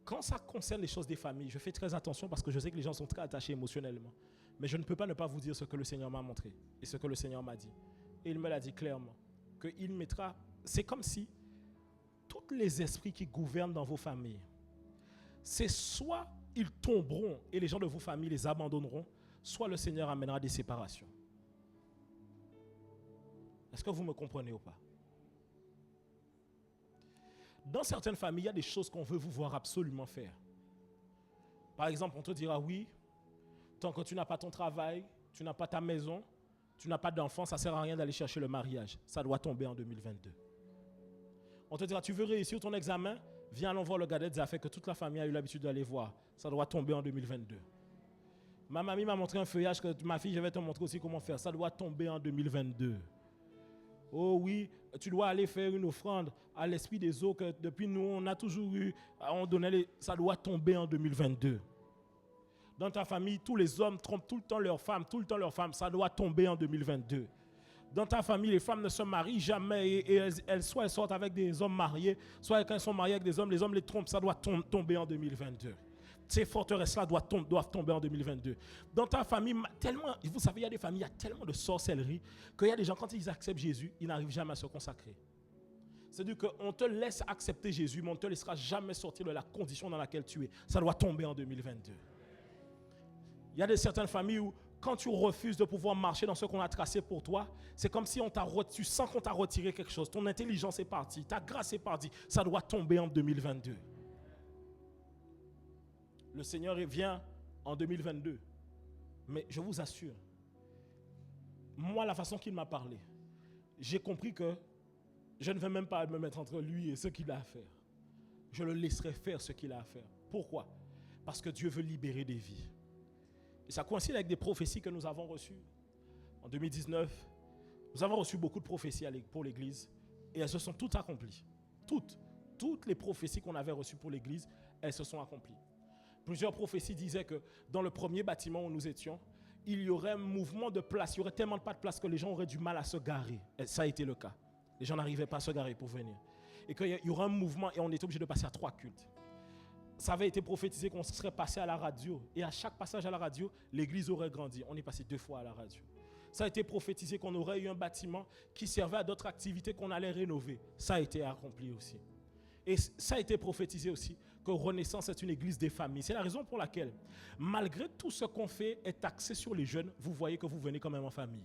quand ça concerne les choses des familles, je fais très attention parce que je sais que les gens sont très attachés émotionnellement. Mais je ne peux pas ne pas vous dire ce que le Seigneur m'a montré et ce que le Seigneur m'a dit. Et il me l'a dit clairement, qu'il mettra, c'est comme si tous les esprits qui gouvernent dans vos familles, c'est soit ils tomberont et les gens de vos familles les abandonneront, soit le Seigneur amènera des séparations. Est-ce que vous me comprenez ou pas? Dans certaines familles, il y a des choses qu'on veut vous voir absolument faire. Par exemple, on te dira oui, tant que tu n'as pas ton travail, tu n'as pas ta maison, tu n'as pas d'enfant, ça ne sert à rien d'aller chercher le mariage. Ça doit tomber en 2022. On te dira, tu veux réussir ton examen? Viens, allons voir le gars des affaires que toute la famille a eu l'habitude d'aller voir. Ça doit tomber en 2022. Ma mamie m'a montré un feuillage que ma fille, je vais te montrer aussi comment faire. Ça doit tomber en 2022. Oh oui, tu dois aller faire une offrande à l'esprit des eaux que depuis nous, on a toujours eu, on donnait ça doit tomber en 2022. Dans ta famille, tous les hommes trompent tout le temps leurs femmes, ça doit tomber en 2022. Dans ta famille, les femmes ne se marient jamais et elles sortent avec des hommes mariés, soit quand elles sont mariées avec des hommes, les hommes les trompent, ça doit tomber en 2022. Ces forteresses-là doivent tomber en 2022. Dans ta famille, tellement, vous savez, il y a des familles, il y a tellement de sorcellerie qu'il y a des gens, quand ils acceptent Jésus, ils n'arrivent jamais à se consacrer. C'est-à-dire qu'on te laisse accepter Jésus, mais on ne te laissera jamais sortir de la condition dans laquelle tu es. Ça doit tomber en 2022. Il y a certaines familles où, quand tu refuses de pouvoir marcher dans ce qu'on a tracé pour toi, c'est comme si tu sens qu'on t'a retiré quelque chose. Ton intelligence est partie, ta grâce est partie. Ça doit tomber en 2022. Le Seigneur vient en 2022. Mais je vous assure, moi, la façon qu'il m'a parlé, j'ai compris que je ne vais même pas me mettre entre lui et ce qu'il a à faire. Je le laisserai faire ce qu'il a à faire. Pourquoi? Parce que Dieu veut libérer des vies. Et ça coïncide avec des prophéties que nous avons reçues. En 2019, nous avons reçu beaucoup de prophéties pour l'Église et elles se sont toutes accomplies. Toutes les prophéties qu'on avait reçues pour l'Église, elles se sont accomplies. Plusieurs prophéties disaient que dans le premier bâtiment où nous étions, il y aurait un mouvement de place, il y aurait tellement pas de place que les gens auraient du mal à se garer. Et ça a été le cas. Les gens n'arrivaient pas à se garer pour venir. Et qu'il y aurait un mouvement et on était obligé de passer à 3 cultes. Ça avait été prophétisé qu'on serait passé à la radio. Et à chaque passage à la radio, l'église aurait grandi. On est passé 2 fois à la radio. Ça a été prophétisé qu'on aurait eu un bâtiment qui servait à d'autres activités qu'on allait rénover. Ça a été accompli aussi. Et ça a été prophétisé aussi que Renaissance est une église des familles. C'est la raison pour laquelle, malgré tout ce qu'on fait est axé sur les jeunes, vous voyez que vous venez quand même en famille.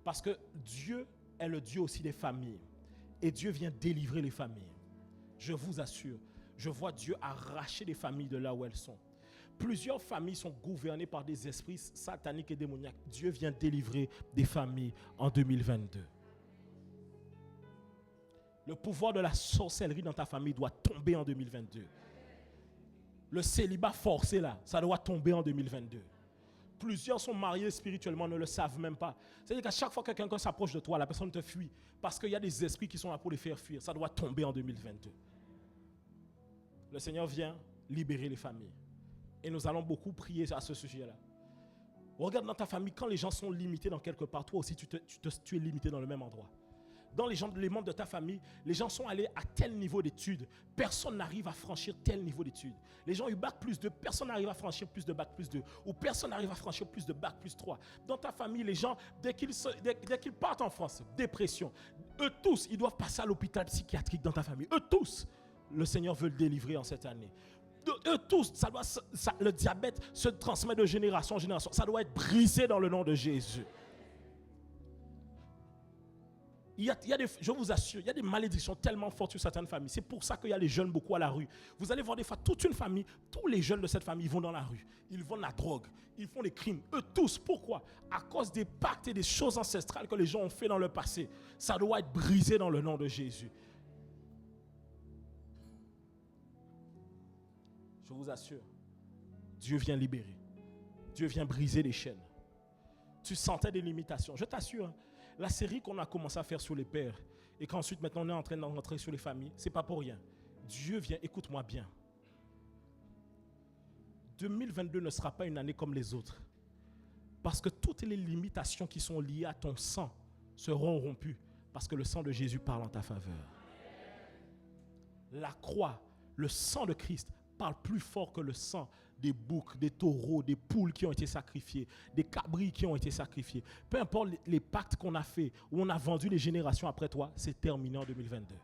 Parce que Dieu est le Dieu aussi des familles. Et Dieu vient délivrer les familles. Je vous assure. Je vois Dieu arracher des familles de là où elles sont. Plusieurs familles sont gouvernées par des esprits sataniques et démoniaques. Dieu vient délivrer des familles en 2022. Le pouvoir de la sorcellerie dans ta famille doit tomber en 2022. Le célibat forcé là, ça doit tomber en 2022. Plusieurs sont mariés spirituellement, ne le savent même pas. C'est-à-dire qu'à chaque fois que quelqu'un s'approche de toi, la personne te fuit parce qu'il y a des esprits qui sont là pour les faire fuir. Ça doit tomber en 2022. Le Seigneur vient libérer les familles. Et nous allons beaucoup prier à ce sujet-là. Regarde dans ta famille, quand les gens sont limités dans quelque part, toi aussi tu es limité dans le même endroit. Dans les membres de ta famille, les gens sont allés à tel niveau d'études. Personne n'arrive à franchir tel niveau d'études. Les gens ont eu bac plus 2, personne n'arrive à franchir plus de bac plus 2. Ou personne n'arrive à franchir plus de bac plus 3. Dans ta famille, les gens, dès qu'ils partent en France, dépression. Eux tous, ils doivent passer à l'hôpital psychiatrique dans ta famille. Eux tous. Le Seigneur veut le délivrer en cette année. Eux tous, le diabète se transmet de génération en génération. Ça doit être brisé dans le nom de Jésus. Je vous assure, il y a des malédictions tellement fortes sur certaines familles. C'est pour ça qu'il y a les jeunes beaucoup à la rue. Vous allez voir des fois toute une famille, tous les jeunes de cette famille vont dans la rue. Ils vendent la drogue, ils font des crimes. Eux tous, pourquoi? À cause des pactes et des choses ancestrales que les gens ont fait dans le passé. Ça doit être brisé dans le nom de Jésus. Je vous assure, Dieu vient libérer. Dieu vient briser les chaînes. Tu sentais des limitations. Je t'assure, la série qu'on a commencé à faire sur les pères et qu'ensuite maintenant on est en train d'entrer sur les familles, c'est pas pour rien. Dieu vient, écoute-moi bien. 2022 ne sera pas une année comme les autres. Parce que toutes les limitations qui sont liées à ton sang seront rompues. Parce que le sang de Jésus parle en ta faveur. La croix, le sang de Christ parle plus fort que le sang des boucs, des taureaux, des poules qui ont été sacrifiés, des cabris qui ont été sacrifiés. Peu importe les pactes qu'on a fait, où on a vendu les générations après toi, c'est terminé en 2022.